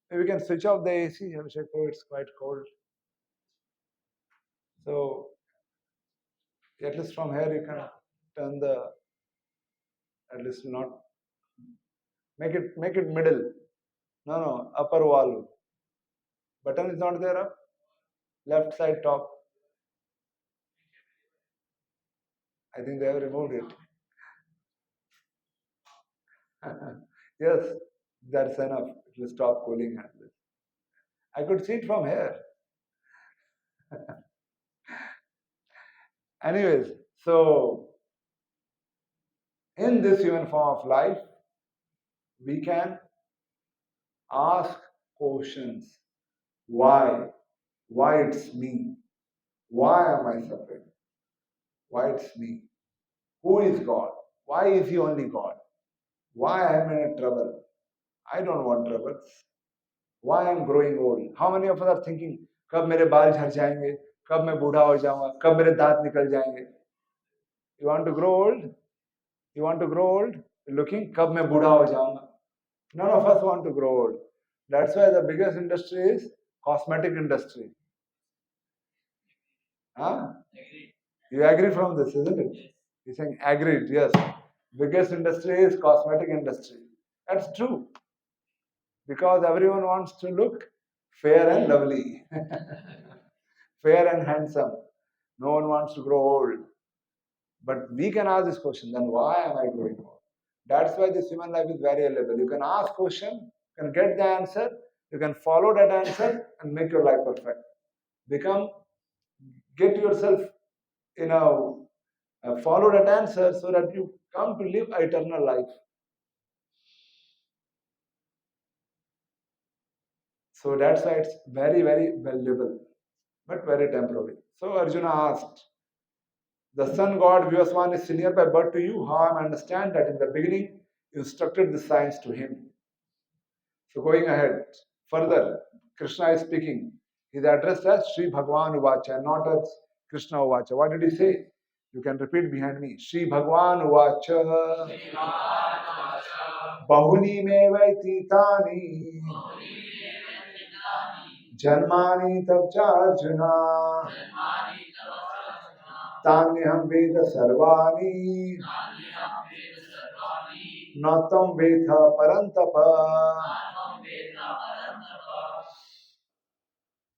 Maybe we can switch off the AC. Abhishek, oh, it's quite cold. So at least from here you can turn the, at least not make it middle. No, upper wall. Button is not there up. Left side top. I think they have removed it. Yes, that's enough. It will stop cooling. I could see it from here. Anyways, so in this human form of life, we can ask questions. Why? Why it's me? Why am I suffering? Why it's me? Who is God? Why is He only God? Why I am in trouble? I don't want troubles. Why I am growing old? How many of us are thinking, कब मेरे बाल झड़ जाएंगे? कब मैं बूढ़ा हो जाऊंगा? कब मेरे दांत निकल जाएंगे? You want to grow old? You want to grow old? Looking, कब मैं बूढ़ा हो जाऊंगा? None of us want to grow old. That's why the biggest industry is cosmetic industry. Huh? You agree from this, isn't it? You're saying agreed, yes. Biggest industry is cosmetic industry. That's true. Because everyone wants to look fair and lovely. Fair and handsome. No one wants to grow old. But we can ask this question, then why am I growing old? That's why this human life is very valuable. You can ask question, you can get the answer, you can follow that answer and make your life perfect. Get yourself, follow that answer so that you come to live eternal life. So that's why it's very, very valuable, but very temporary. So Arjuna asked, the sun god Vyaswan is senior by birth to you. How I understand that in the beginning you instructed the science to him. So going ahead, further, Krishna is speaking. He is addressed as Sri Bhagwan Uvacha, not as Krishna Uvacha. What did he say? You can repeat behind me. Sri Bhagwan Uvacha. Bahuni me vaititani. Janmani tabcha Arjuna. Tanyam Veda Sarvani. Natam Veda Parantapa.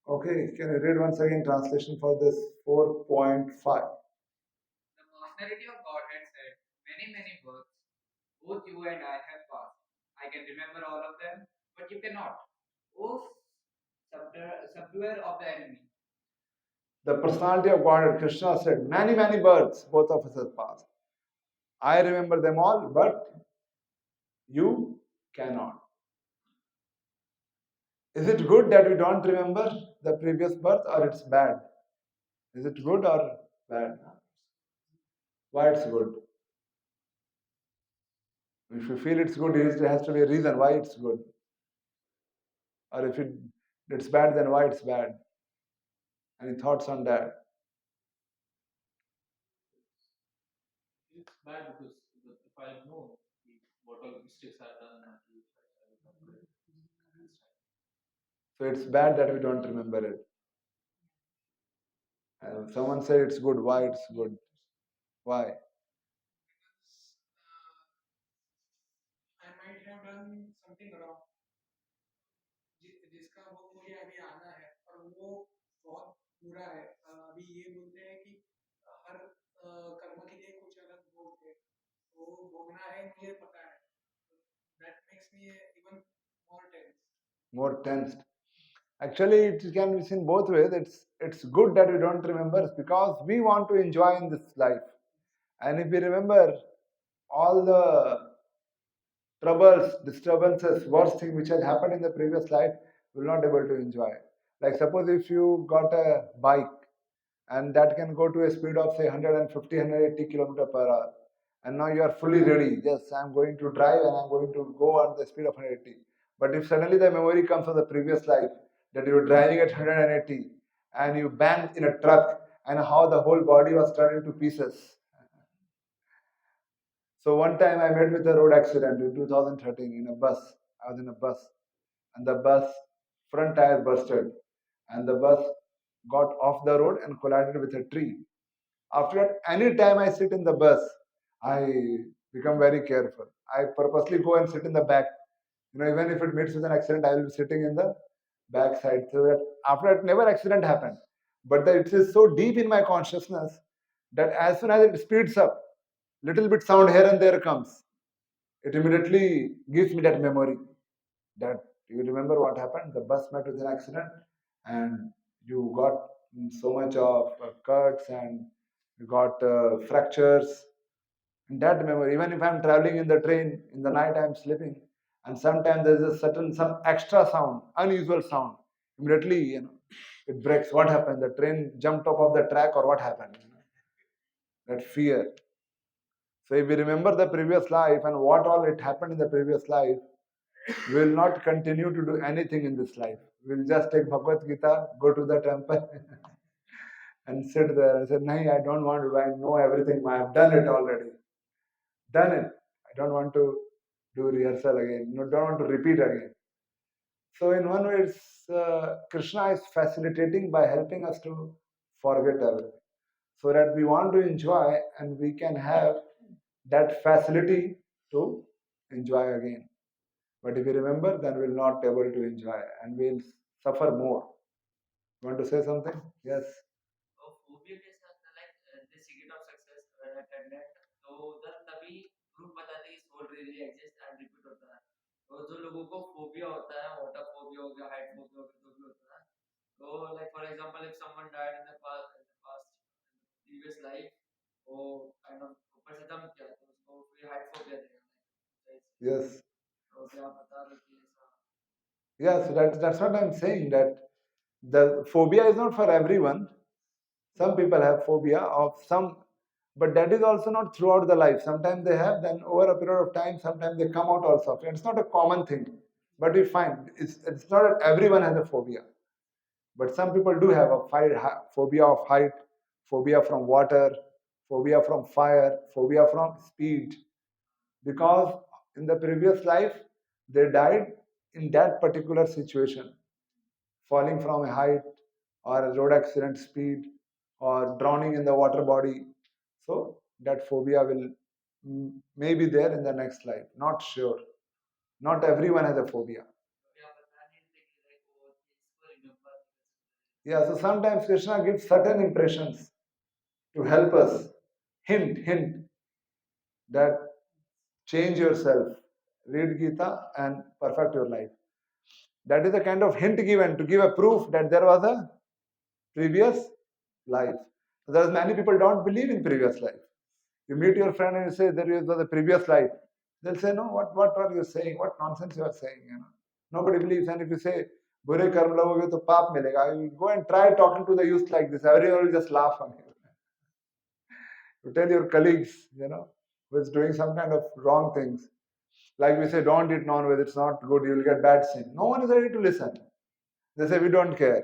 Okay, can you read once again translation for this 4.5? The personality of Godhead said many, many works, both you and I have passed. I can remember all of them, but you cannot. Oh, subduer of the enemy. The personality of Godhead, Krishna said, many, many births, both of us have passed. I remember them all, but you cannot. Is it good that we don't remember the previous birth, or it's bad? Is it good or bad? Why it's good? If you feel it's good, there has to be a reason why it's good. Or if it's bad, then why it's bad? Any thoughts on that? It's bad because if I know what all mistakes I've done in my life, I will not correct it. So it's bad that we don't remember it. And someone said it's good. Why it's good? Why? I might have done something wrong जिसका वो मुझे अभी आना है और वो बहुत बुरा है अभी ये बोलते हैं कि हर कर्म के लिए कुछ अलग भोग है वो भोगना है मुझे पता है that makes me even more tense. More tensed. Actually, it can be seen both ways. It's good that we don't remember because we want to enjoy in this life. And if we remember all the troubles, disturbances, worst thing which has happened in the previous life, we will not able to enjoy. Like suppose if you got a bike and that can go to a speed of say 150, 180 kilometer per hour, and now you are fully ready. Yes, I am going to drive and I am going to go at the speed of 180. But if suddenly the memory comes of the previous life that you were driving at 180 and you banged in a truck and how the whole body was turned into pieces. So one time I met with a road accident in 2013 in a bus. I was in a bus and the bus front tire bursted and the bus got off the road and collided with a tree. After that, any time I sit in the bus, I become very careful. I purposely go and sit in the back. Even if it meets with an accident, I will be sitting in the back side. So that after that, never accident happened. But it is so deep in my consciousness that as soon as it speeds up, little bit sound here and there comes. It immediately gives me that memory that you remember what happened. The bus met with an accident, and you got so much of cuts and you got fractures. And that memory, even if I'm traveling in the train in the night, I'm sleeping, and sometimes there's a certain some extra sound, unusual sound. Immediately, it breaks. What happened? The train jumped off of the track, or what happened? That fear. So if we remember the previous life and what all it happened in the previous life, we will not continue to do anything in this life. We'll just take Bhagavad Gita, go to the temple, and sit there and say, "Nahi, I don't want to. I know everything. I have done it already. Done it. I don't want to do rehearsal again. No, don't want to repeat again." So in one way, Krishna is facilitating by helping us to forget everything, so that we want to enjoy and we can have that facility to enjoy again. But if we remember, then we'll not able to enjoy and we'll suffer more. You want to say something? Yes. तो phobia के साथ like the secret of success when I tried that तो उधर तभी proof बताते कि soul really exists and repeat होता है तो जो लोगों को phobia होता है water phobia हो गया height phobia हो गया जो भी होता है तो like for example if someone died in the past previous life वो kind of ऊपर से jump किया तो उसको फिर height phobia देगा Yes. तो क्या बता रहे कि ऐसा Yeah, so that's what I'm saying, that the phobia is not for everyone. Some people have phobia of some, but that is also not throughout the life. Sometimes they have, then over a period of time, sometimes they come out also. It's not a common thing, but we find it's not that everyone has a phobia. But some people do have a phobia of height, phobia from water, phobia from fire, phobia from speed. Because in the previous life, they died in that particular situation, falling from a height or a road accident speed or drowning in the water body. So that phobia will may be there in the next life. Not sure. Not everyone has a phobia. Yeah, so sometimes Krishna gives certain impressions to help us. Hint, that change yourself, read Gita and perfect your life. That is a kind of hint given to give a proof that there was a previous life. Whereas many people don't believe in previous life. You meet your friend and you say there was a previous life. They'll say, no, what are you saying? What nonsense you are saying? Nobody believes. And if you say, Bure karm lagoge to paap milega, you go and try talking to the youth like this. Everyone will just laugh on you. You tell your colleagues, who is doing some kind of wrong things. Like we say, don't eat non-veg, it's not good, you will get bad sin. No one is ready to listen. They say, we don't care,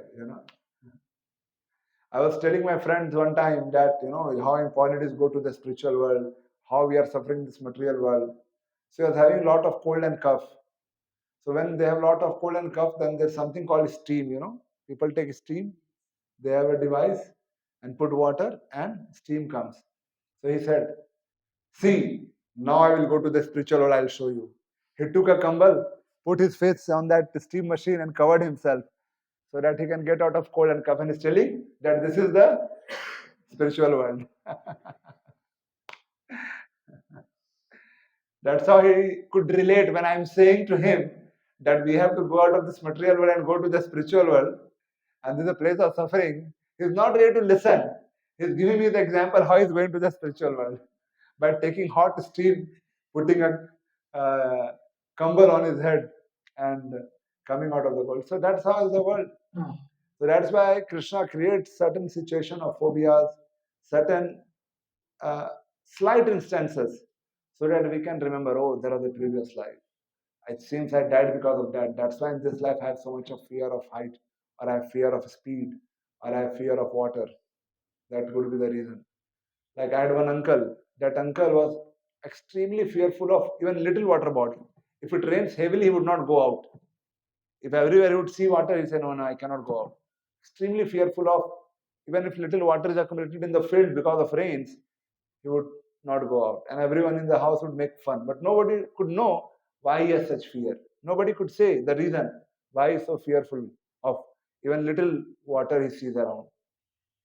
I was telling my friends one time that, how important it is to go to the spiritual world, how we are suffering in this material world. So I was having a lot of cold and cough. So when they have a lot of cold and cough, then there's something called steam, People take steam, they have a device and put water and steam comes. So he said, see, now I will go to the spiritual world, I'll show you. He took a kambal, put his face on that steam machine and covered himself so that he can get out of cold and cough, and is telling that this is the spiritual world. That's how he could relate when I'm saying to him that we have to go out of this material world and go to the spiritual world, and this is a place of suffering. He's not ready to listen. He's giving me the example how he's going to the spiritual world by taking hot steam, putting a kambal on his head, and coming out of the world. So that's how is the world. So that's why Krishna creates certain situation of phobias, certain slight instances, so that we can remember, oh, there was a previous life. It seems I died because of that. That's why in this life I have so much of fear of height, or I have fear of speed, or I have fear of water. That would be the reason. Like I had one uncle. That uncle was extremely fearful of even little water body. If it rains heavily, he would not go out. If everywhere he would see water, he said, no, I cannot go out. Extremely fearful of, even if little water is accumulated in the field because of rains, he would not go out. And everyone in the house would make fun. But nobody could know why he has such fear. Nobody could say the reason why he is so fearful of even little water he sees around.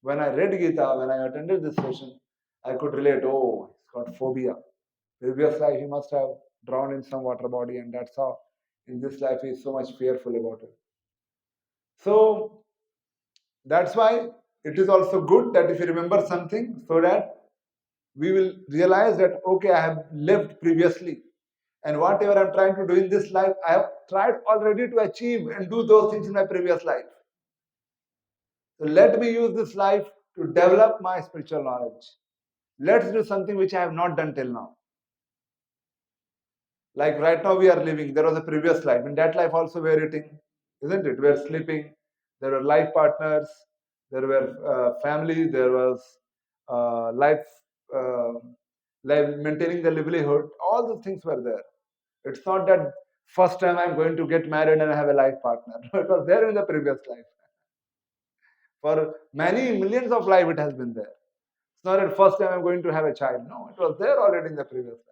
When I read Gita, when I attended this session, I could relate, oh, he's got phobia. Previous life he must have drowned in some water body, and that's how in this life he is so much fearful about it. So that's why it is also good that if you remember something, so that we will realize that, okay, I have lived previously, and whatever I'm trying to do in this life, I have tried already to achieve and do those things in my previous life. So let me use this life to develop my spiritual knowledge. Let's do something which I have not done till now. Like right now we are living, there was a previous life. In that life also we are eating, isn't it? We are sleeping, there were life partners, there were family, there was life, maintaining the livelihood. All those things were there. It's not that first time I'm going to get married and I have a life partner. It was there in the previous life. For many millions of life it has been there. It's not that first time I'm going to have a child. No, it was there already in the previous life.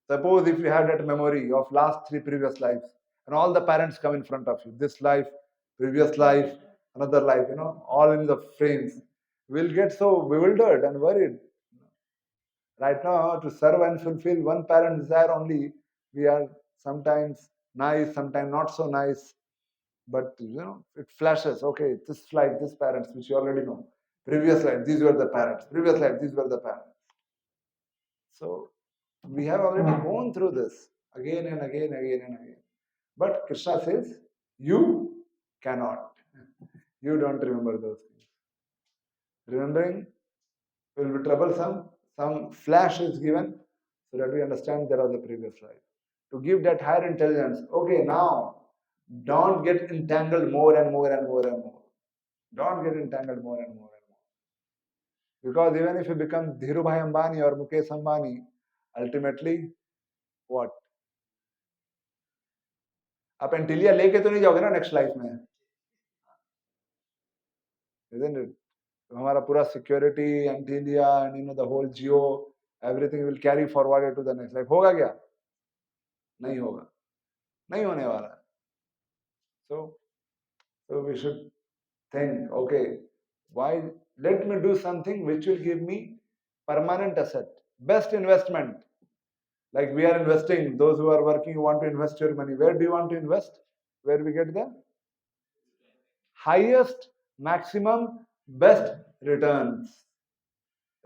Suppose if you have that memory of last 3 previous lives, and all the parents come in front of you, this life, previous life, another life, all in the frames, we'll get so bewildered and worried. Right now, to serve and fulfill one parent desire only, we are sometimes nice, sometimes not so nice, but it flashes, okay, this life, this parents, which you already know. Previous life, these were the parents. Previous life, these were the parents. So we have already gone through this again and again, again and again. But Krishna says, you cannot. You don't remember those things. Remembering will be troublesome. Some flash is given so that we understand there was a previous life. To give that higher intelligence, okay, now don't get entangled more and more and more and more. Don't get entangled more and more and more. Because even if you become Dhirubhai Ambani or Mukesh Ambani, ultimately, what? आप एंटिलिया लेके तो नहीं जाओगे ना next life में, isn't it? हमारा पूरा security, Antilia and the whole Jio, everything will carry forward to the next life. होगा क्या? नहीं होगा, नहीं होने वाला. So we should think, okay, why let me do something which will give me permanent asset, best investment. Like we are investing, those who are working, you want to invest your money. Where do you want to invest? Where we get the highest, maximum, best returns,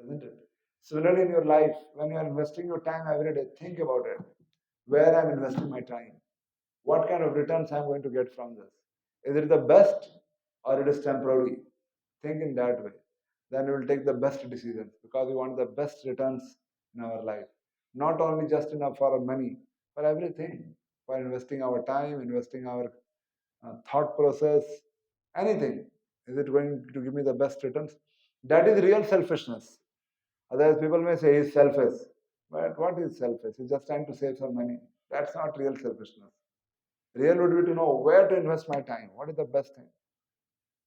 isn't it? Similarly, in your life, when you are investing your time every day, think about it. Where I'm investing my time? What kind of returns I'm going to get from this? Is it the best or it is temporary? Think in that way. Then you will take the best decisions because we want the best returns in our life. Not only just enough for our money, for everything. For investing our time, investing our thought process, anything. Is it going to give me the best returns? That is real selfishness. Otherwise, people may say he's selfish. But what is selfish? He's just trying to save some money. That's not real selfishness. Real would be to know where to invest my time. What is the best thing?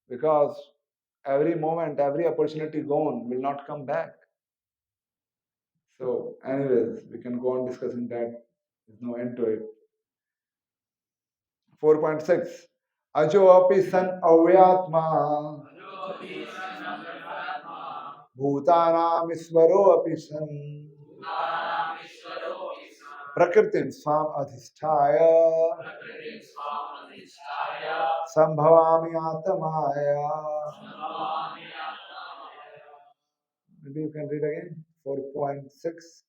Because every moment, every opportunity gone will not come back. So, anyways, we can go on discussing that. There's no end to it. 4.6. Ajo api san avyatma bhutanam isvaro api san prakritim swam adhisthaya sambhavami atamaya. Maybe you can read again. 4.6.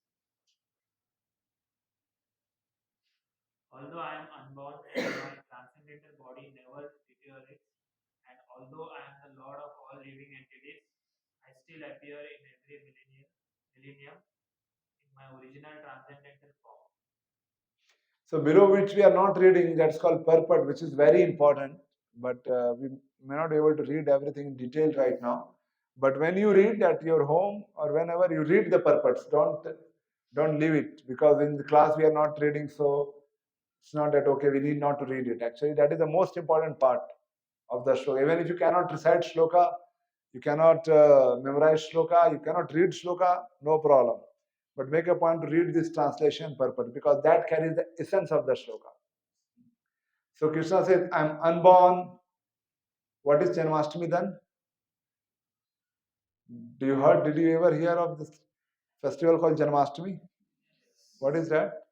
Although I am unborn and my transcendental body never deteriorates, and although I am the Lord of all living entities, I still appear in every millennium in my original transcendental form. So below which we are not reading, that's called purport, which is very important. But we may not be able to read everything in detail right now. But when you read at your home or whenever you read the purports, don't leave it, because in the class we are not reading, so it's not that okay, we need not to read it. Actually, that is the most important part of the shloka. Even if you cannot recite shloka, you cannot memorize shloka, you cannot read shloka, no problem. But make a point to read this translation purport, because that carries the essence of the shloka. So Krishna says, I'm unborn. What is Janmashtami then? Did you ever hear of this festival called Janmashtami? What is that?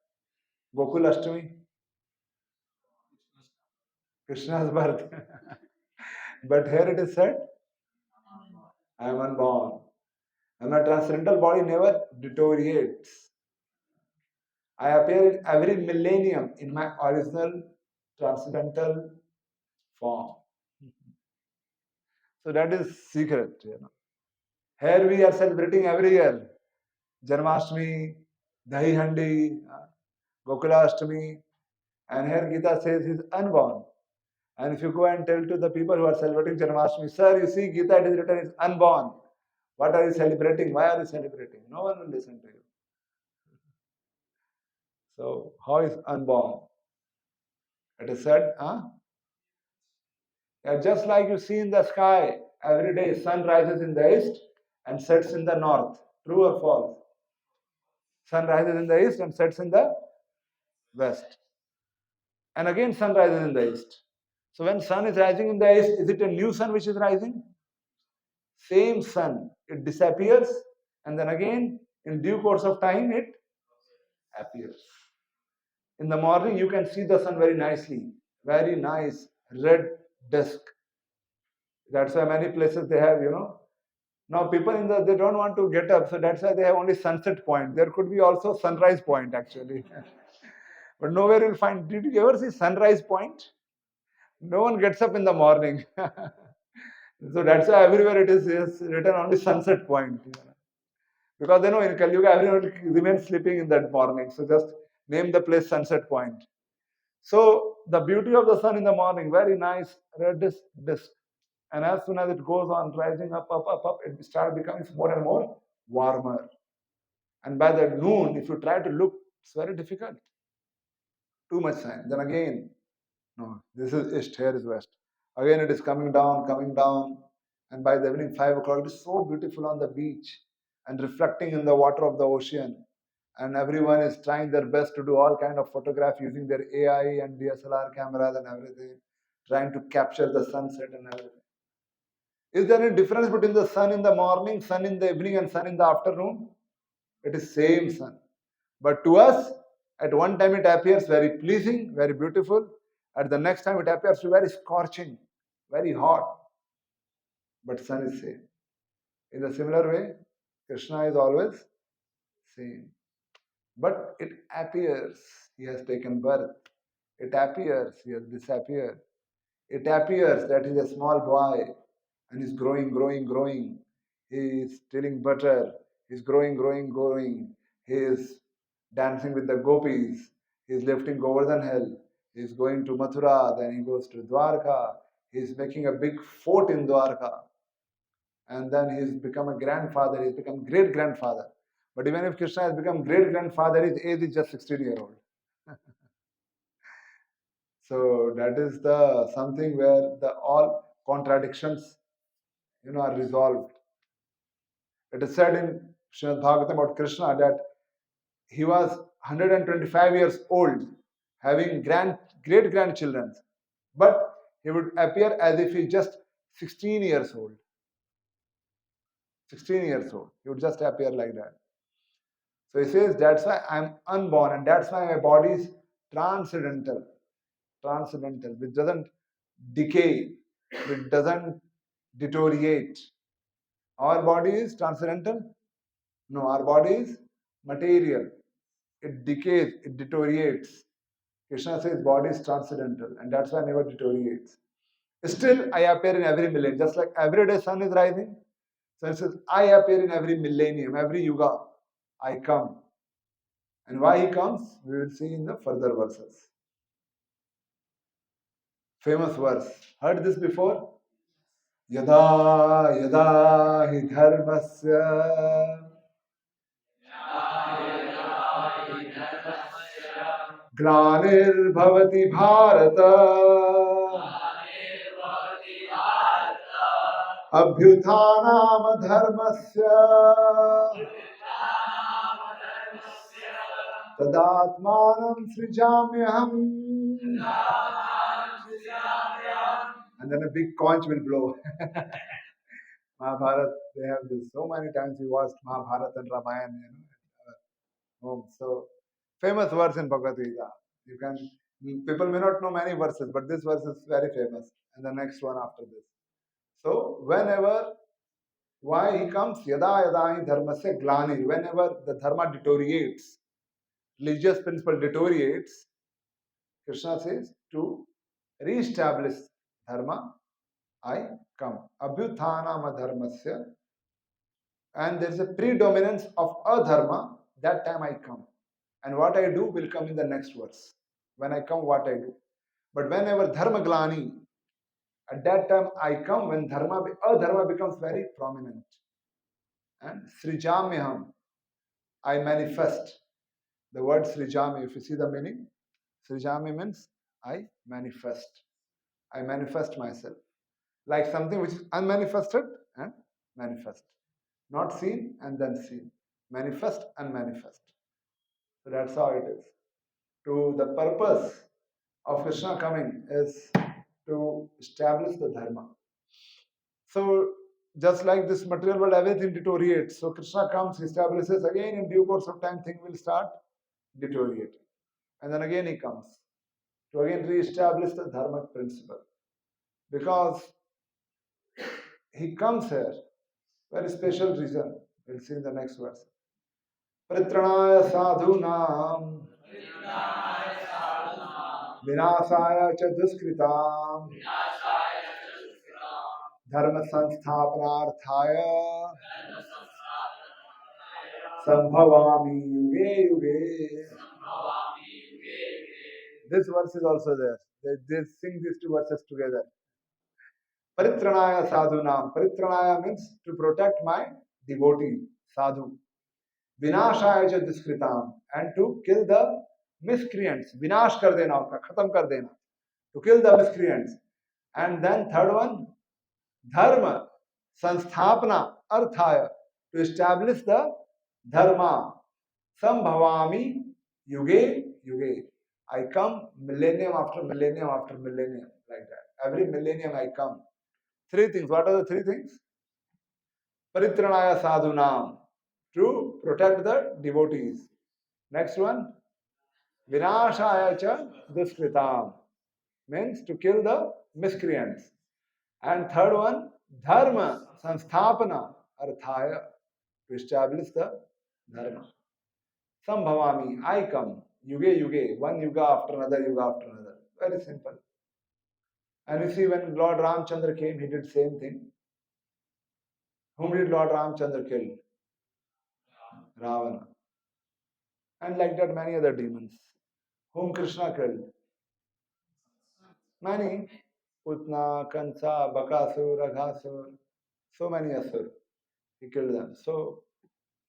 Gokul Ashtami? Krishna's birth. But here it is said, I am unborn. And my transcendental body never deteriorates. I appear in every millennium in my original transcendental form. So that is secret. Here we are celebrating every year Janmashtami, Dahi Handi, Gokula Ashtami, and here Gita says he's unborn. And if you go and tell to the people who are celebrating Janmashtami, sir, you see Gita it is written is unborn. What are you celebrating? Why are you celebrating? No one will listen to you. So how is unborn? It is said, yeah, just like you see in the sky, every day sun rises in the east and sets in the north. True or false? Sun rises in the east and sets in the west. And again sun rises in the east. So when sun is rising in the east, is it a new sun which is rising? Same sun. It disappears and then again in due course of time it appears. In the morning you can see the sun very nicely. Very nice red disk. That's why many places they have, Now people they don't want to get up, so that's why they have only sunset point. There could be also sunrise point actually. But nowhere you'll find. Did you ever see sunrise point? No one gets up in the morning. So that's why everywhere it is written only sunset point. Because in Kali Yuga everyone remains sleeping in that morning. So just name the place sunset point. So the beauty of the sun in the morning, very nice reddish disk. And as soon as it goes on rising up, it starts becoming more and more warmer. And by the noon, if you try to look, it's very difficult. Too much sun. Then again, no, this is east, here is west. Again, it is coming down, and by the evening 5 o'clock, it is so beautiful on the beach and reflecting in the water of the ocean. And everyone is trying their best to do all kind of photograph using their AI and DSLR cameras and everything, trying to capture the sunset and everything. Is there any difference between the sun in the morning, sun in the evening, and sun in the afternoon? It is same sun. But to us, at one time it appears very pleasing, very beautiful. At the next time it appears to be very scorching, very hot. But sun is same. In a similar way, Krishna is always same. But it appears he has taken birth. It appears he has disappeared. It appears that he is a small boy and he's growing, growing, growing. He is stealing butter. He's growing, growing, growing. He is dancing with the gopis. He's lifting Govardhan Hill. He's going to Mathura. Then he goes to Dwarka. He's making a big fort in Dwarka. And then he's become a grandfather. He's become great grandfather. But even if Krishna has become great grandfather, his age is just 16-year-old. So that is the something where the all contradictions, are resolved. It is said in Srimad Bhagavatam about Krishna that he was 125 years old, having great grandchildren, but he would appear as if he's just 16 years old. 16 years old. He would just appear like that. So he says, that's why I'm unborn, and that's why my body is transcendental. Transcendental, which doesn't decay, which doesn't deteriorate. Our body is transcendental? No, our body is material. It decays, it deteriorates. Krishna says body is transcendental, and that's why it never deteriorates. Still, I appear in every millennium, just like every day sun is rising. So it says, I appear in every millennium, every yuga. I come. And why he comes, we will see in the further verses. Famous verse. Heard this before? Yada yada hi dharmasya ग्लानिर्भवति Bharat अभ्युत्थानम धर्मस्य तदात्मानं सृजाम्यहम्. And then a big conch will blow. Mahabharata, they have this. So many times we watched Mahabharata and Ramayana, at home. So famous verse in Bhagavad Gita. People may not know many verses, but this verse is very famous. And the next one after this. So why he comes? Yada yada hi dharmasya glani. Whenever the dharma deteriorates, religious principle deteriorates, Krishna says to re-establish dharma, I come. Abhyuthanam dharmasya. And there is a predominance of adharma, that time I come. And what I do will come in the next verse. When I come, what I do. But whenever dharma glani, at that time I come when adharma becomes very prominent. And srijamyaham, I manifest. The word srijami, if you see the meaning, srijami means I manifest. I manifest myself. Like something which is unmanifested and manifest. Not seen and then seen. Manifest and manifest. So that's how it is. To the purpose of Krishna coming is to establish the dharma. So just like this material world, everything deteriorates. So Krishna comes, establishes again, in due course of time, things will start deteriorating. And then again he comes to again re-establish the dharma principle. Because he comes here, very special reason. We'll see in the next verse. Pritranaya sadhunam vinasaya cha duskritam dharma sansthapanarthaya sambhavami yuge yuge. This verse is also there. They sing these two verses together. Paritranaya sadhunam. Paritranaya means to protect my devotee, sadhu. Vinashaya cha duskritam. And to kill the miscreants. Vinash kar dena, khatam kar dena. To kill the miscreants. And then third one, dharma, sanstapana, arthaya, to establish the dharma. Sambhavami yuge yuge. I come millennium after millennium after millennium, like that. Every millennium I come. Three things. What are the three things? Paritranaya sadhunam, to protect the devotees. Next one, Vinashaya cha duskritam, means to kill the miscreants. And third one, Dharma sanstapana arthaya, to establish the Dharma. Sambhavami, I come, yuge yuge, one yuga after another, yuga after another. Very simple. And you see, when Lord Ramchandra came, he did same thing. Whom did Lord Ramchandra kill? Ravana. And like that, many other demons. Whom Krishna killed? Many. Putna, Kansa, Bakasur, Aghasur. So many Asur. He killed them. So,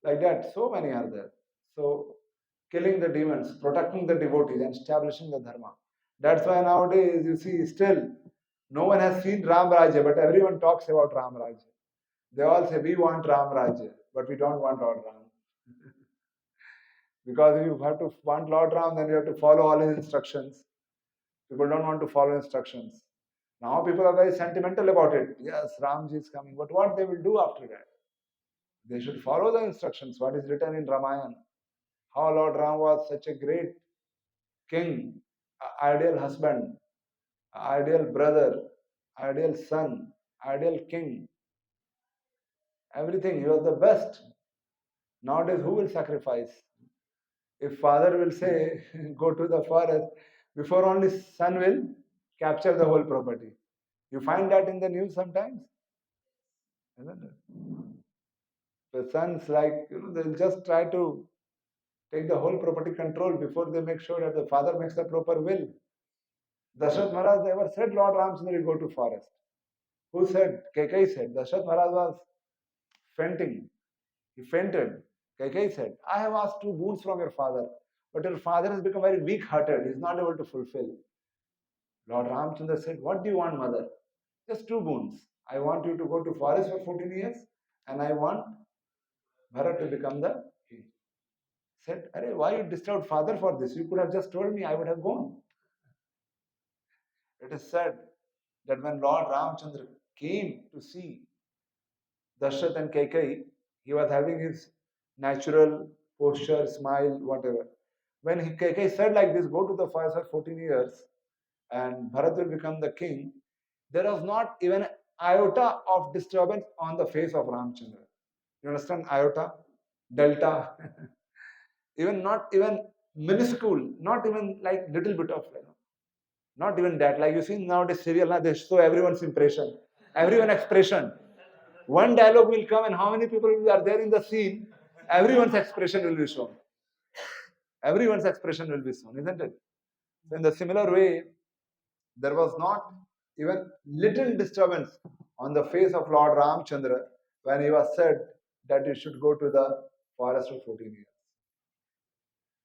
like that, so many are there. So, killing the demons, protecting the devotees, and establishing the Dharma. That's why nowadays, you see, still, no one has seen Ram Rajya, but everyone talks about Ram Rajya. They all say, we want Ram Rajya, but we don't want Lord Ram. Because if you have to want Lord Ram, then you have to follow all his instructions. People don't want to follow instructions. Now people are very sentimental about it. Yes, Ramji is coming. But what they will do after that? They should follow the instructions. What is written in Ramayana? How Lord Ram was such a great king, ideal husband, ideal brother, ideal son, ideal king. Everything. He was the best. Nowadays, who will sacrifice? If father will say, go to the forest, before only son will capture the whole property. You find that in the news sometimes, isn't it? The sons, like, they'll just try to take the whole property control before they make sure that the father makes the proper will. Dashrath Maharaj never said, Lord Ramchandra, go to forest. Who said? Kaikai said. Dashrath Maharaj was fainting. He fainted. Kaikai said, I have asked 2 boons from your father, but your father has become very weak-hearted. He is not able to fulfill. Lord Ramchandra said, what do you want, mother? Just 2 boons. I want you to go to forest for 14 years and I want Bharat to become the king. Said, Arey, why you disturbed father for this? You could have just told me, I would have gone. It is said that when Lord Ramchandra came to see Dashrath and Kaikai, he was having his natural posture, smile, whatever. When Kaikai said like this, go to the forest for 14 years and Bharat will become the king, there was not even an iota of disturbance on the face of Ramchandra. You understand? Iota, delta, even not even minuscule, not even like little bit of, not even that. Like you see nowadays serial, they show everyone's impression, everyone expression. One dialogue will come and how many people are there in the scene, everyone's expression will be shown. Everyone's expression will be shown, isn't it? So in the similar way, there was not even little disturbance on the face of Lord Ramchandra when he was said that he should go to the forest for 14 years.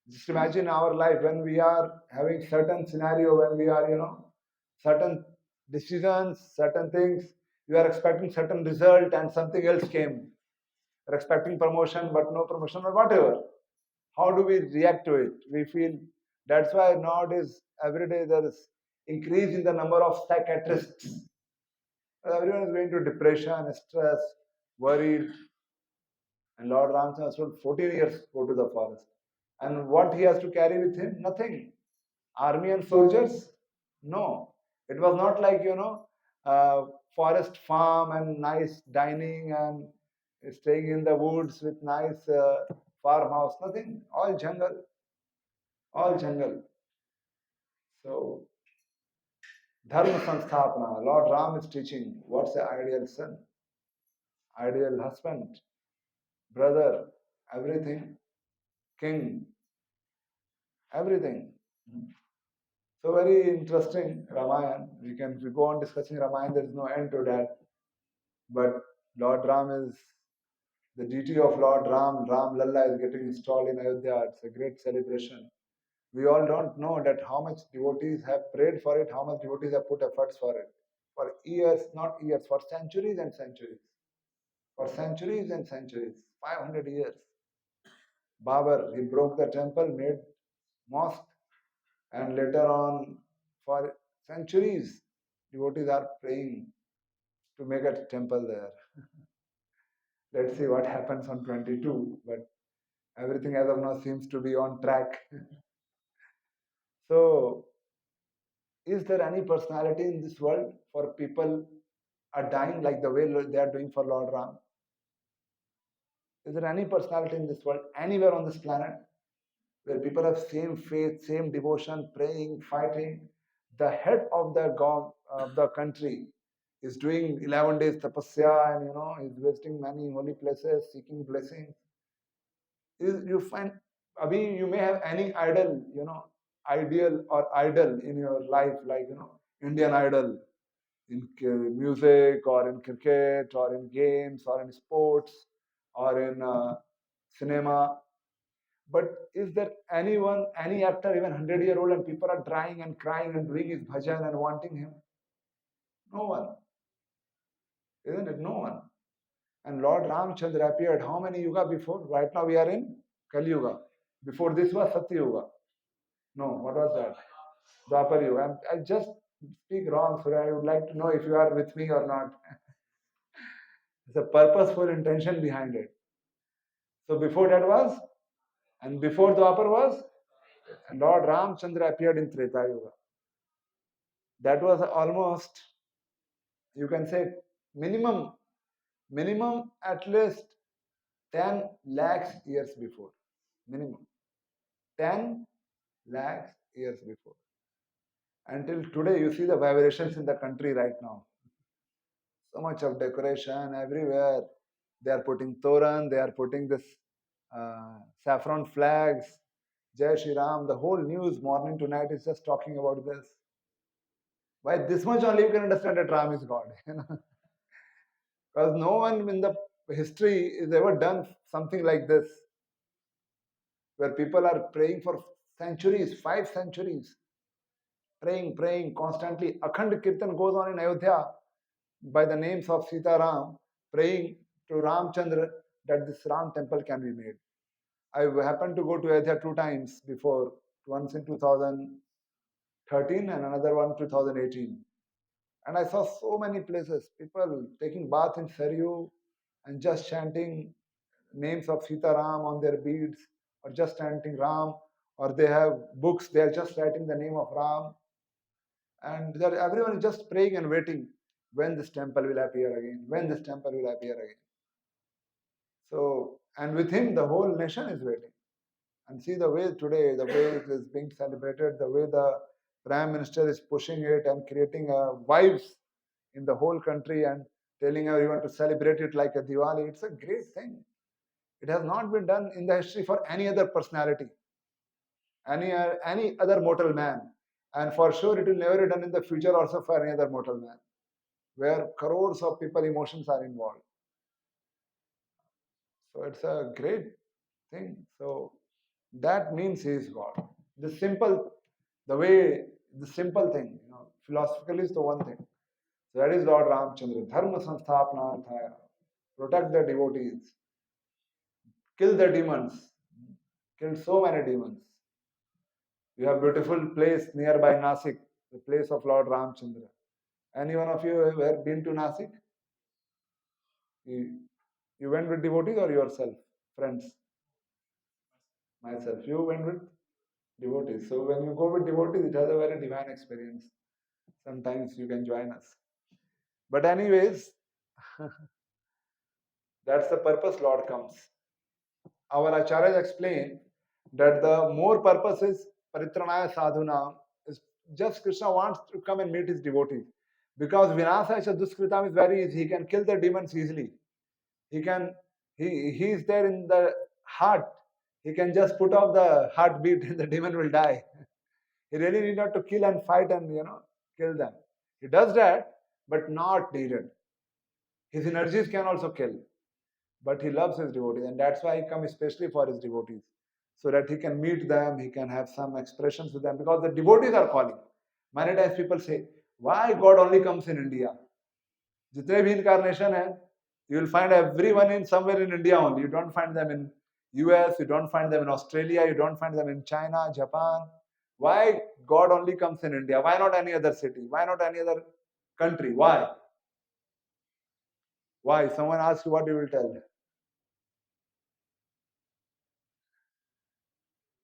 Just imagine our life when we are having certain scenario, when we are, certain decisions, certain things, you are expecting certain result and something else came. You're expecting promotion but no promotion or whatever. How do we react to it? We feel, that's why nowadays every day there is increase in the number of psychiatrists. Everyone is going to depression, stress, worried. And Lord Ramchandra told 14 years go to the forest. And what he has to carry with him? Nothing. Army and soldiers? No. It was not like, forest farm and nice dining and staying in the woods with nice farmhouse. Nothing. All jungle. All jungle. So, Dharma Sanstapana. Lord Ram is teaching what's the ideal son, ideal husband, brother, everything, king, everything. So very interesting Ramayana. If we go on discussing Ramayana, there is no end to that. But Lord Ram is the deity of Lord Ram. Ram Lalla is getting installed in Ayodhya. It's a great celebration. We all don't know that how much devotees have prayed for it, how much devotees have put efforts for it. For years, not years, for centuries and centuries. For centuries and centuries, 500 years. Babar, he broke the temple, made mosque, and later on, for centuries, devotees are praying to make a temple there. Let's see what happens on 22. But Everything as of now seems to be on track. So, is there any personality in this world for people are dying like the way they are doing for Lord Ram? Is there any personality in this world, anywhere on this planet, where people have same faith, same devotion, praying, fighting? The head of the god of the country is doing 11 days tapasya, and is visiting many holy places, seeking blessings. You find, Abhi, you may have any idol, ideal or idol in your life, like Indian idol in music or in cricket or in games or in sports or in cinema. But is there anyone, any actor, even 100-year-old, and people are crying and crying and doing his bhajan and wanting him? No one, isn't it? No one. And Lord Ramchandra appeared how many yuga before? Right now we are in Kali Yuga. Before this was Satya Yuga. No, what was that? Dwapar Yuga. I just speak wrong, so I would like to know if you are with me or not. There's a purposeful intention behind it. So before that was, and before Dwapar was, Lord Ramchandra appeared in Treta Yuga. That was almost, you can say, minimum at least 10 lakhs years before. Minimum 10 lakhs years before. Until today, you see the vibrations in the country right now. So much of decoration everywhere. They are putting Toran, they are putting this saffron flags, Jai Shri Ram. The whole news morning to night is just talking about this. Why this much only you can understand that Ram is God. Because no one in the history has ever done something like this, where people are praying for centuries, 5 centuries, praying constantly. Akhand Kirtan goes on in Ayodhya by the names of Sita Ram, praying to Ramchandra that this Ram temple can be made. I happened to go to Ayodhya 2 times before, once in 2013 and another one 2018. And I saw so many places, people taking bath in Saryu and just chanting names of Sita Ram on their beads, or just chanting Ram, or they have books, they are just writing the name of Ram. And everyone is just praying and waiting when this temple will appear again, when this temple will appear again. So, and with him, the whole nation is waiting. And see the way today, the way it is being celebrated, the way the Prime Minister is pushing it and creating vibes in the whole country and telling everyone to celebrate it like a Diwali. It's a great thing. It has not been done in the history for any other personality, any other mortal man. And for sure, it will never be done in the future also for any other mortal man, where crores of people emotions are involved. So it's a great thing. So that means he is God. The simple, the simple thing, philosophically is the one thing. So that is Lord Ramchandra. Dharma Sansthapanarthaya. Protect the devotees. Kill the demons. Killed so many demons. You have beautiful place nearby Nasik, the place of Lord Ramchandra. Any one of you have ever been to Nasik? You went with devotees or yourself? Friends? Myself. You went with devotees. So when you go with devotees, it has a very divine experience. Sometimes you can join us. But anyways, that's the purpose Lord comes. Our acharyas explain that the more purpose is paritranaya sadhuna, is just Krishna wants to come and meet his devotees. Because vinasaya duskritam is very easy. He can kill the demons easily. He is there in the heart. He can just put off the heartbeat and the demon will die. He really need not to kill and fight and kill them. He does that, but not needed. His energies can also kill, but he loves his devotees, and that's why he comes especially for his devotees, so that he can meet them, he can have some expressions with them, because the devotees are calling. Many times people say, why God only comes in India? जितने भी incarnation है, you will find everyone in somewhere in India only. You don't find them in US, you don't find them in Australia, you don't find them in China, Japan. Why God only comes in India? Why not any other city? Why not any other country? Why? Why? Someone asks you, what you will tell.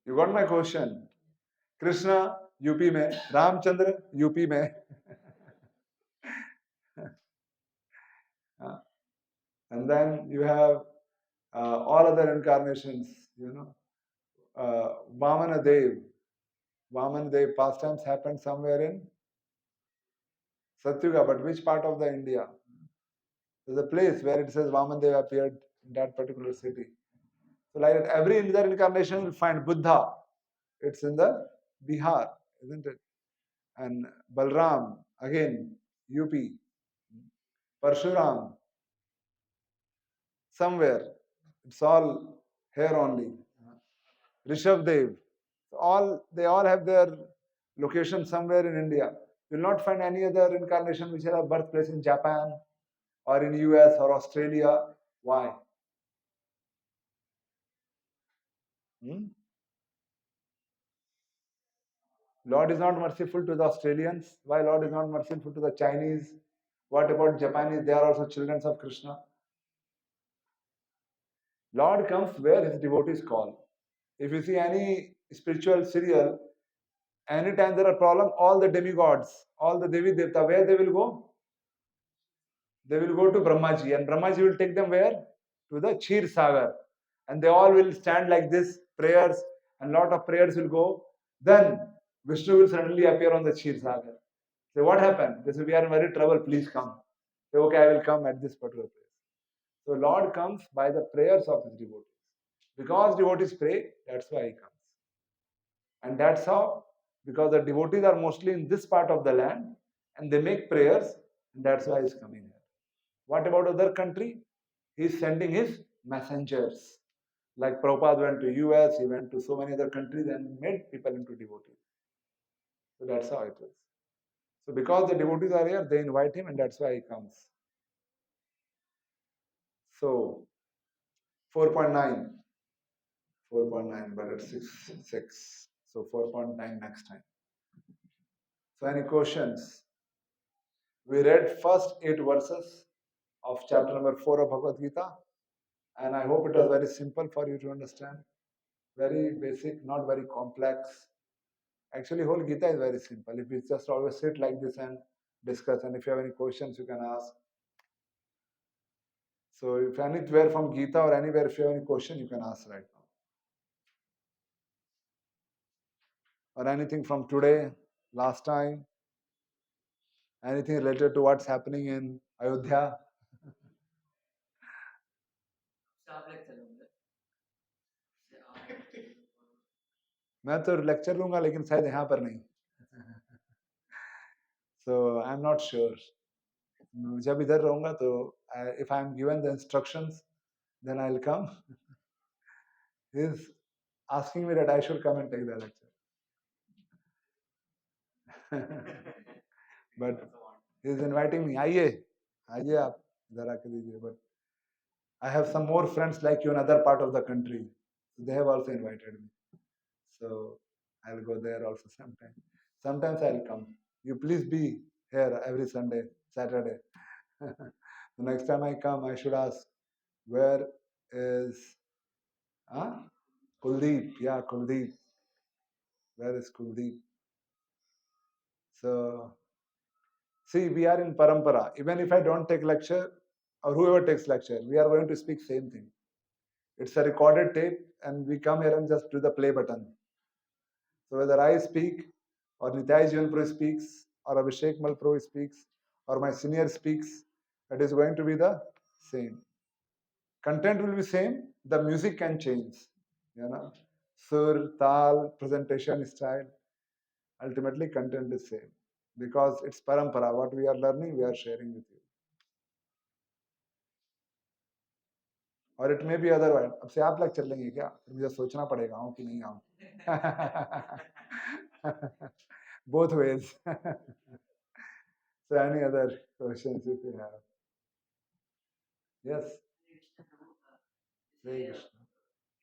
You got my question? Krishna UP में, Ramchandra UP में. And then you have all other incarnations, Vamana Dev. Vamana Dev pastimes happened somewhere in Satyuga, but which part of the India? There's a place where it says Vamana Dev appeared in that particular city. So like every other incarnation will find Buddha. It's in the Bihar, isn't it? And Balram, again, UP. Parshuram, somewhere. It's all here only. Rishabh Dev. They all have their location somewhere in India. You will not find any other incarnation which has a birthplace in Japan or in US or Australia. Why? Lord is not merciful to the Australians. Why Lord is not merciful to the Chinese? What about Japanese? They are also children of Krishna. Lord comes where his devotees call. If you see any spiritual serial, anytime there are problems, all the demigods, all the Devi Devta, where they will go? They will go to Brahmaji, and Brahmaji will take them where? To the Kshir Sagar. And they all will stand like this, prayers, and lot of prayers will go. Then Vishnu will suddenly appear on the Kshir Sagar. Say, what happened? They say, we are in very trouble, please come. Say, okay, I will come at this particular place. So Lord comes by the prayers of his devotees. Because devotees pray, that's why he comes. And that's how, because the devotees are mostly in this part of the land, and they make prayers, and that's why he's coming here. What about other country? He's sending his messengers. Like Prabhupada went to US, he went to so many other countries and made people into devotees. So that's how it is. So because the devotees are here, they invite him and that's why he comes. So 4.9. 4.9, but it's 6. So 4.9 next time. So any questions? We read first 8 verses of chapter number 4 of Bhagavad Gita, and I hope it was very simple for you to understand. Very basic, not very complex. Actually, whole Gita is very simple. If you just always sit like this and discuss, and if you have any questions, you can ask. So if anywhere from Gita or anywhere, if you have any question, you can ask right now. Or anything from today, last time, anything related to what's happening in Ayodhya. मैं तो lecture लूंगा लेकिन शायद यहाँ पर नहीं. So I'm not sure. जब इधर रहूंगा तो if I'm given the instructions, then I'll come. He's asking me that I should come and take the lecture. But he's inviting me. आइए आप इधर आके दीजिए. But I have some more friends like you in other part of the country. They have also invited me. So I'll go there also sometime. Sometimes I'll come. You please be here every Sunday, Saturday. The next time I come, I should ask, where is Kuldeep? Yeah, Kuldeep. Where is Kuldeep? So, see, we are in parampara. Even if I don't take lecture, or whoever takes lecture, we are going to speak same thing. It's a recorded tape, and we come here and just do the play button. So whether I speak, or Nitai Jivan Pro speaks, or Abhishek Malpro speaks, or my senior speaks, it is going to be the same. Content will be same, the music can change. Sur, tal, presentation style. Ultimately, content is same. Because it's parampara. What we are learning, we are sharing with you. और it may be otherwise. अब से आप lecture लेंगे क्या? मुझे सोचना पड़ेगा आऊं कि नहीं आऊं. Both ways. So any other questions if you have? Yes. Hare Krishna.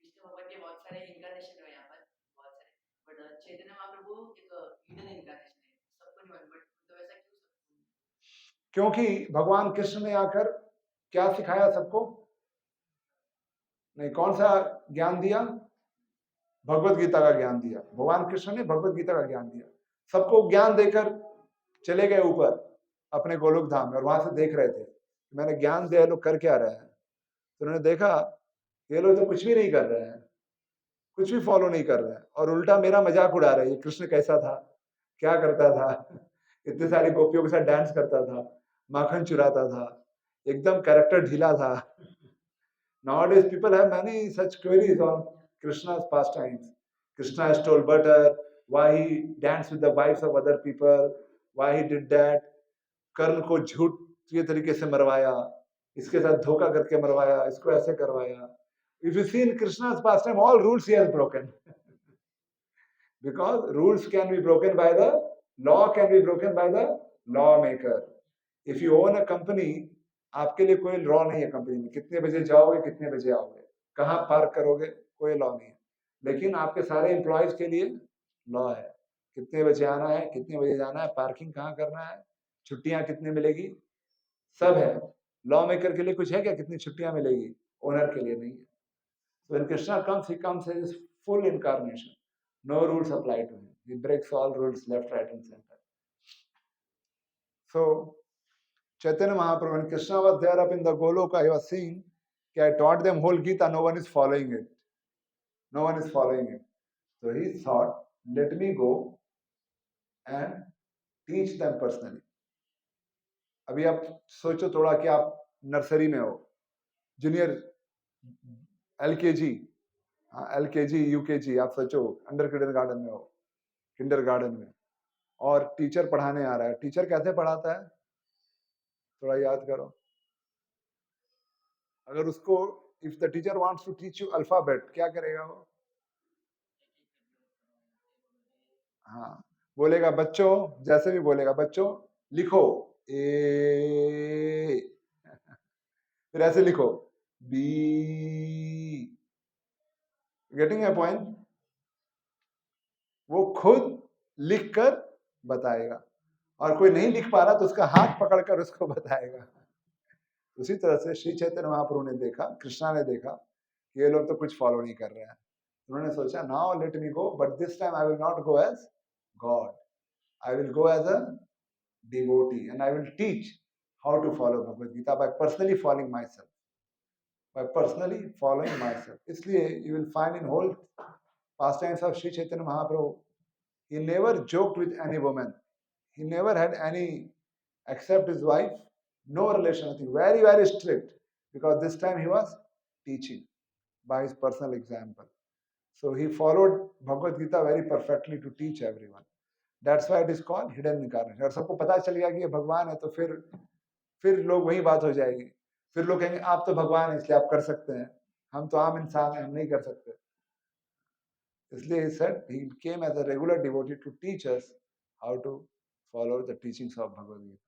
Vishnu भगवान के बहुत सारे इंcarnation हुए यहाँ पर, बहुत सारे. बट चैतन्य महाप्रभु एक हिडन इंcarnation है, सबको नहीं मालूम. बट तो वैसा क्यों सबको? क्योंकि भगवान कृष्ण ने आकर क्या सिखाया सबको? नहीं, कौन सा ज्ञान दिया? भगवत गीता का ज्ञान दिया, भगवान कृष्ण ने भगवत गीता का ज्ञान दिया, सबको ज्ञान देकर चले गए ऊपर अपने गोलोक धाम में, और वहां से देख रहे थे मैंने ज्ञान दिया, लोग कर क्या रहे हैं। तो उन्होंने देखा ये लोग तो कुछ भी नहीं कर रहे हैं, कुछ भी फॉलो नहीं कर रहे हैं, और उल्टा मेरा मजाक उड़ा रहे हैं, ये कृष्ण कैसा था, क्या करता था, इतने सारी गोपियों के साथ डांस करता था, माखन चुराता था, एकदम कैरेक्टर ढीला था। Nowadays people have many such queries on Krishna's pastimes. Krishna stole butter, why he danced with the wives of other people, why he did that, कर्ण को झूठ के तरीके से मरवाया, इसके साथ धोखा करके मरवाया, इसको ऐसे करवाया. If you see in Krishna's pastime, all rules he has broken. Because rules can be broken by the law, can be broken by the lawmaker. If you own a company, आपके लिए कोई लॉ नहीं है company में, कितने बजे जाओगे कितने बजे आओगे, कहाँ पार्क करोगे, कोई लॉ नहीं है. लेकिन आपके सारे एम्प्लॉयज के लिए लॉ है, कितने बजे आना है, कितने बजे जाना है, पार्किंग कहाँ करना है, छुट्टियां कितने मिलेगी, सब है. लॉ मेकर के लिए कुछ है क्या, कितनी छुट्टियां मिलेगी, ओनर के लिए नहीं है. So when Krishna comes, he comes as full incarnation. No rules apply to him. He breaks all rules left, right, and center. So Chaitanya Mahaprabhu, when Krishna was there up in the Goloka, he was saying, I taught them whole Gita, no one is following it. No one is following it. So he thought, let me go and teach them personally. अभी आप सोचो थोड़ा कि आप nursery में हो, junior LKG, LKG UKG, आप सोचो अंडर किंडरगार्टन में हो, किंडरगार्टन में, और टीचर पढ़ाने आ रहा है. टीचर कैसे पढ़ाता है, थोड़ा याद करो. अगर उसको, if the teacher wants to teach you alphabet, क्या करेगा वो, हाँ बोलेगा बच्चों, जैसे भी बोलेगा बच्चों लिखो ए, फिर ऐसे लिखो बी. Getting a point. वो खुद लिखकर बताएगा, और कोई नहीं लिख पा रहा तो उसका हाथ पकड़कर उसको बताएगा. उसी तरह से श्री चैतन्य महाप्रभु ने देखा, कृष्णा ने देखा कि ये लोग तो कुछ फॉलो नहीं कर रहे हैं. उन्होंने सोचा now let me go, but this time I will not go as God, I will go as a devotee and I will teach how to follow Bhagavad Gita by personally following myself. By personally following myself. इसलिए you will find in whole pastimes of Sri Chaitanya Mahaprabhu, he never joked with any woman. He never had any, except his wife, no relation, nothing. Very, very strict. Because this time he was teaching by his personal example. So he followed Bhagavad Gita very perfectly to teach everyone. That's why it is called hidden incarnation. और सबको पता चल गया कि ये भगवान है, तो फिर लोग वही बात हो जाएगी. फिर लोग कहेंगे आप तो भगवान हैं इसलिए आप कर सकते हैं, हम तो आम इंसान हैं, हम नहीं कर सकते. इसलिए he said he came as a regular devotee to teach us how to follow the teachings of Bhagavad Gita.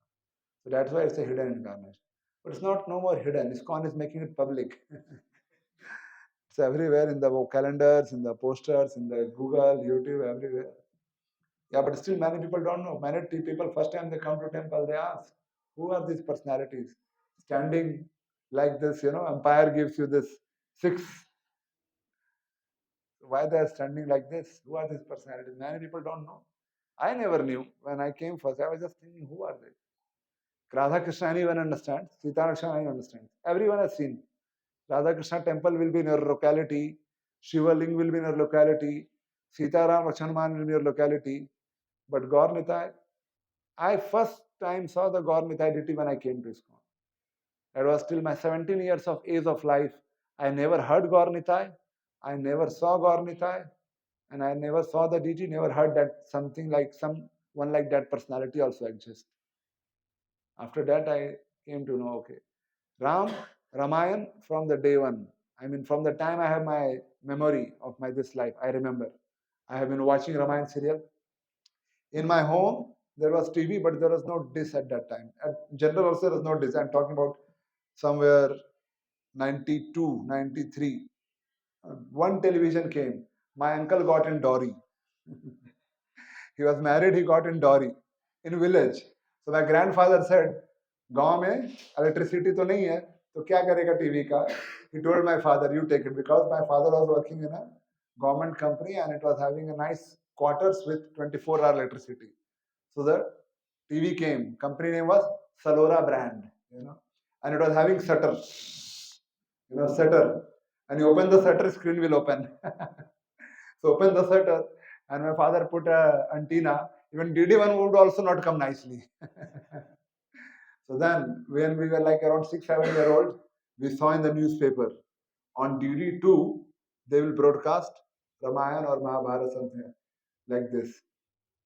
So that's why it's a hidden incarnation. But it's not no more hidden. ISKCON is making it public. It's everywhere in the calendars, in the posters, in the Google, YouTube, everywhere. Yeah, but still many people don't know. Many people, first time they come to temple, they ask, who are these personalities? Standing like this, empire gives you this 6. Why they are standing like this? Who are these personalities? Many people don't know. I never knew. When I came first, I was just thinking, who are they? Radha Krishna, anyone understands? Sita Krishna, anyone understands? Everyone has seen. Radha Krishna temple will be in your locality. Shiva Ling will be in your locality. Sita Ram Lakshman will be in your locality. But Gaur Nitai, I first time saw the Gaur Nitai deity when I came to ISKCON. That was till my 17 years of age of life. I never heard Gaur Nitai. I never saw Gaur Nitai. And I never saw the deity, never heard that something like someone like that personality also exists. After that, I came to know, okay, Ramayan from the day one. I mean, from the time I have my memory of this life, I remember. I have been watching Ramayan serial. In my home, there was TV, but there was no dish at that time. At general also, there was no dish. I'm talking about somewhere 92, 93. One television came. My uncle got in dowry. He was married, he got in dowry in village. So my grandfather said, गांव में electricity तो नहीं है, तो क्या करेगा TV का? He told my father, you take it, because my father was working in a government company, and it was having a nice quarters with 24-hour electricity. So the TV came. Company name was Salora brand, and it was having shutter, shutter. And you open the shutter, screen will open. So open the shutter, and my father put a antenna. Even DD1 would also not come nicely. So then, when we were like around 6, 7 year old, we saw in the newspaper on DD2 they will broadcast Ramayana or Mahabharata, something like this.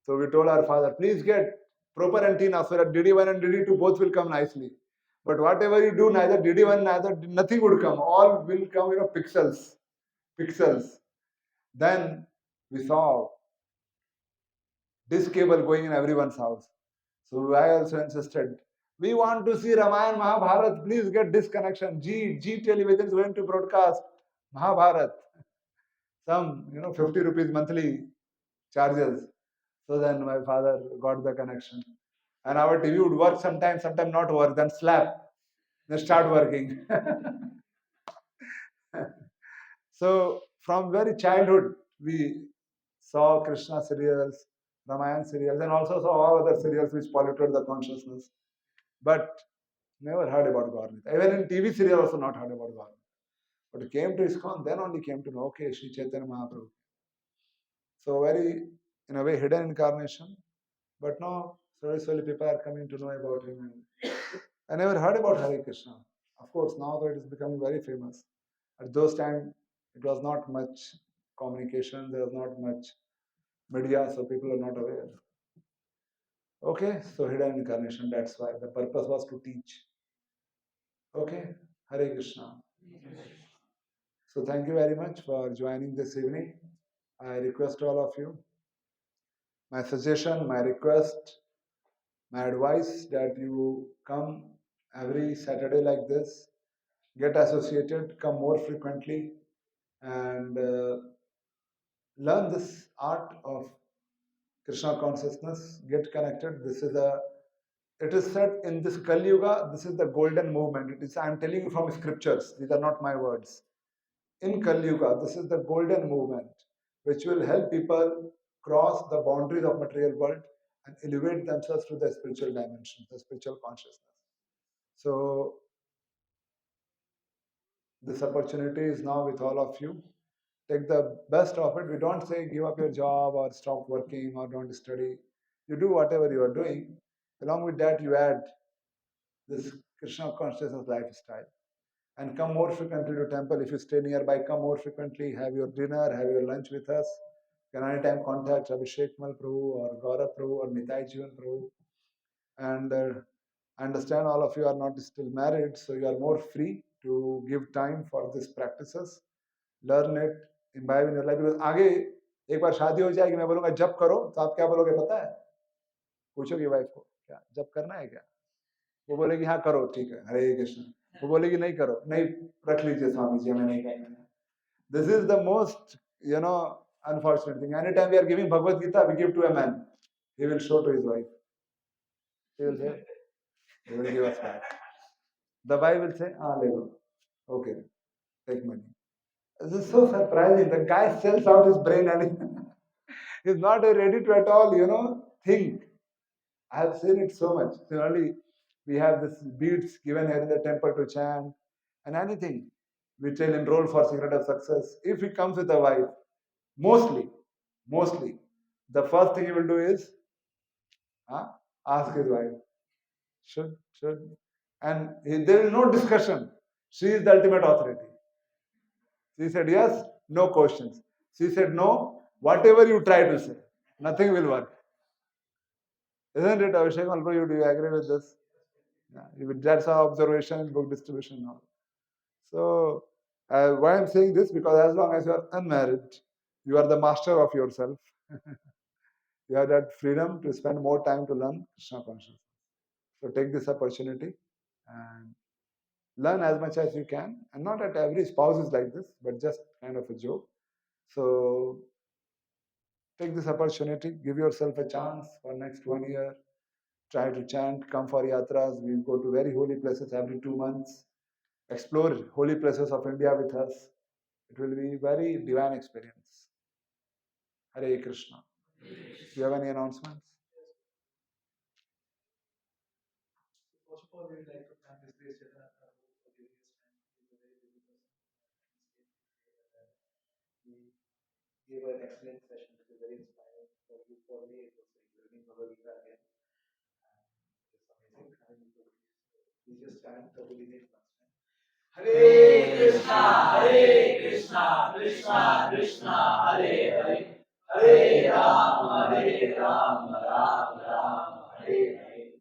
So we told our father, please get proper antenna so that DD1 and DD2 both will come nicely. But whatever you do, neither DD1, neither nothing would come. All will come, pixels, pixels. Then we saw this cable going in everyone's house. So I also insisted, we want to see Ramayana, Mahabharata, please get this connection. G Television is going to broadcast Mahabharata. Some, 50 rupees monthly charges. So then my father got the connection. And our TV would work sometimes not work, then slap, then start working. So from very childhood, we saw Krishna serials, Ramayana serials, and also saw all other serials which polluted the consciousness. But never heard about God. Even in TV serial also not heard about God. But it came to ISKCON, then only came to know, okay, Sri Chaitanya Mahaprabhu. So very, in a way, hidden incarnation. But now, slowly people are coming to know about him. And I never heard about Hare Krishna. Of course, now that it is becoming very famous. At those times, it was not much communication, there was not much media, so people are not aware. Okay, so hidden incarnation, that's why. The purpose was to teach. Okay, Hare Krishna. So thank you very much for joining this evening. I request all of you, my suggestion, my request, my advice that you come every Saturday like this, get associated, come more frequently, and learn this art of Krishna consciousness, get connected. It is said in this Kali Yuga, this is the golden movement. I am telling you from scriptures, these are not my words. In Kali Yuga, this is the golden movement which will help people cross the boundaries of material world and elevate themselves to the spiritual dimension, the spiritual consciousness. So this opportunity is now with all of you. Take the best of it. We don't say give up your job or stop working or don't study. You do whatever you are doing. Along with that, you add this Krishna consciousness lifestyle. And come more frequently to temple. If you stay nearby, come more frequently. Have your dinner, have your lunch with us. You can anytime contact Abhishek Mal Prabhu or Gaurav Prabhu or Nitai Jivan Prabhu. And I understand all of you are not still married, so you are more free to give time for these practices. Learn it, imbibe in your life. Because आगे एक बार शादी हो जाएगी, मैं बोलूँगा जप करो, तो आप क्या बोलोगे पता है? पूछोगे वाइफ को, क्या जप करना है क्या? वो बोलेगी हाँ करो, ठीक है, हरे कृष्ण. वो बोलेगी नहीं करो, नहीं रख लीजिए स्वामी जी, हमें नहीं करना. This is the most, unfortunate thing. Anytime we are giving Bhagavad Gita, we give to a man. He will show to his wife. He will say, he will give us back. The wife will say, ah, le lo. Okay, take money. This is so surprising. The guy sells out his brain and he's not ready to at all, think. I have seen it so much. Similarly, we have this beads given here in the temple to chant and anything. We tell enroll for secret of success. If he comes with a wife, mostly, the first thing he will do is ask his wife, should. And there is no discussion. She is the ultimate authority. She said yes, no questions. She said no, whatever you try to say, nothing will work. Isn't it, Abhishek Malpur? Do you agree with this? Yeah, that's our observation in book distribution now. So, why I'm saying this? Because as long as you are unmarried, you are the master of yourself. You have that freedom to spend more time to learn Krishna consciousness. So take this opportunity and learn as much as you can. And not that every spouse is like this, but just kind of a joke. So take this opportunity, give yourself a chance for next 1 year. Try to chant, come for yatras. We go to very holy places every 2 months. Explore holy places of India with us. It will be very divine experience. Hare Krishna. Do you have any announcements? First of all, we would like to thank His Grace Chaitanya Prabhu for giving us time. He's a very busy person. He gave an excellent session, which is very inspiring for me. It was like learning Bhagavad Gita again. And it's amazing. And please just stand for the next once. Hare Krishna, Hare Krishna, Krishna Krishna, Hare Hare, Hare Rama, Rama Rama, Hare Hare.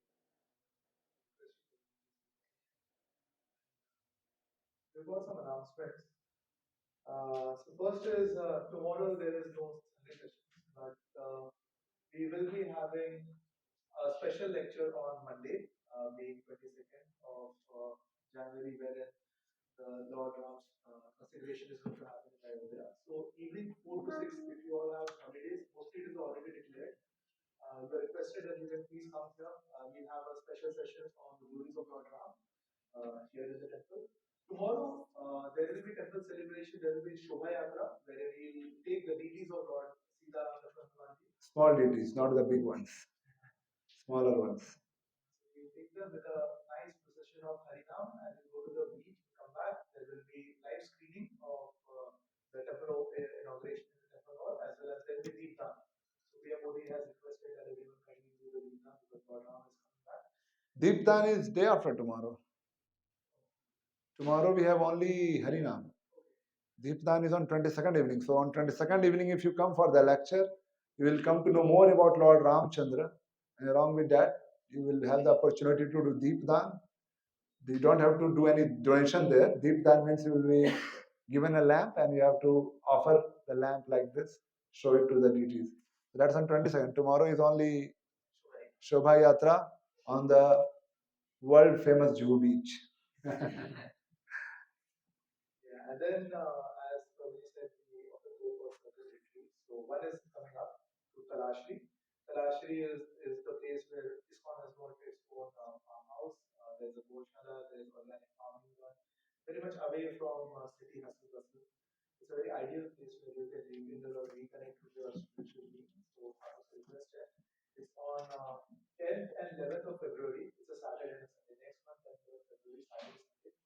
We've got some announcements. So first is tomorrow there is no Sunday session, but we will be having a special lecture on Monday, being 22nd of January, wherein the Lord Ram's consideration is going to happen in Ayodhya. So evening 4 to 6, if you all have holidays, mostly it is already declared. You are requested that you can please come here. We'll have a special session on the glories of Lord Ram here in the temple. Tomorrow, there will be temple celebration. There will be Shobha Yatra, where we will take the deities of Lord Sita Ram. Small deities, not the big ones. Smaller ones. We take them with a nice procession of Harinam and we go to the beach, come back. There will be live screening of the temple inauguration in the temple hall, as well as there will be Deepdhan. So PM Modi has requested that everyone kindly do the Deepdhan because Lord Ram is coming back. Deepdhan is day after tomorrow. Tomorrow we have only Harinam. Deepdhan is on 22nd evening. So on 22nd evening, if you come for the lecture, you will come to know more about Lord Ramchandra. And along with that, you will have the opportunity to do Deepdhan. You don't have to do any donation there. Deepdhan means you will be given a lamp and you have to offer the lamp like this, show it to the deities. So that's on 22nd. Tomorrow is only Shobha Yatra on the world famous Juhu beach. Yeah, and then as Prabhu said, we often go for circle retreats. So one is coming up to Talashri. Talashri is the place where ISKCON has got its own farmhouse. There's a Goshala, there's organic farming done, very much away from city hustle bustle. It's a very ideal place where you can rekindle or reconnect with your spiritual being. So I was requested. It's on 10th and 11th of February. It's a Saturday and a Sunday. Next month, 10th of February, Saturday, Sunday.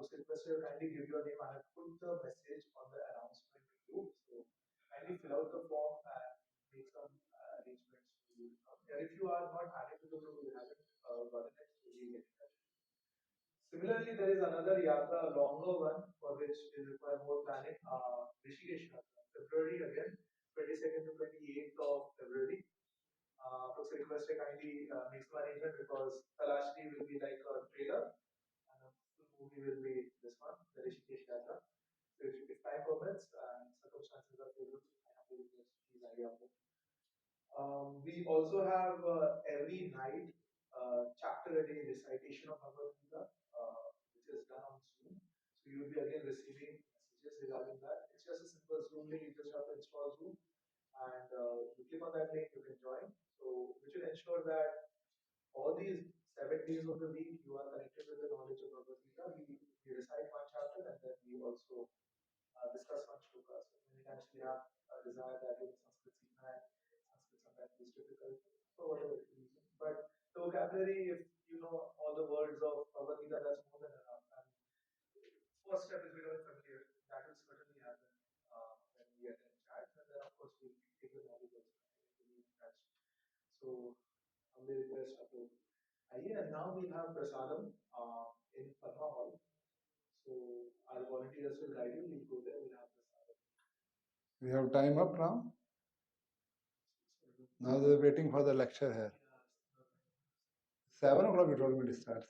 Was requested to kindly give your name. I have put the message on the announcement group. So kindly fill out the form and make some arrangements for you. If you are not added to the group, you haven't gotten it, so you get it. Similarly, there is another yatra, a longer one, for which will require more planning. Rishikesh Yatra, February again, 22nd to 28th of February. Folks requested kindly make some arrangement because Talashri will be like a trailer and the full movie will be this one, the Rishikesh Yatra. So if time permits and circumstances are favorable, I have to request please idea. We also have every night chapter a day recitation of Bhagavad Gita, which is done on Zoom. So you will be again receiving messages regarding that. It's just a simple Zoom link. You just have to install Zoom, and you click on that link, you can join. So which will ensure that all these 7 days of the week you are connected with the knowledge of Bhagavad Gita. We recite one chapter and then we also discuss one shloka. So many times we have a desire that in Sanskrit Sikha Sanskrit sometimes is difficult for whatever reason. But the vocabulary, if you know all the words of Bhagavad Gita, that's more than enough. And first step is becoming familiar. That will certainly happen when we attend chat. And then of course we take the knowledge also to be in touch. So humbly request Apo. And now we have Prasadam in Padma Hall. So our volunteers will guide you. We'll go there. We'll have Prasadam. We have time up now. Now they're waiting for the lecture here. 7 o'clock you told me to start.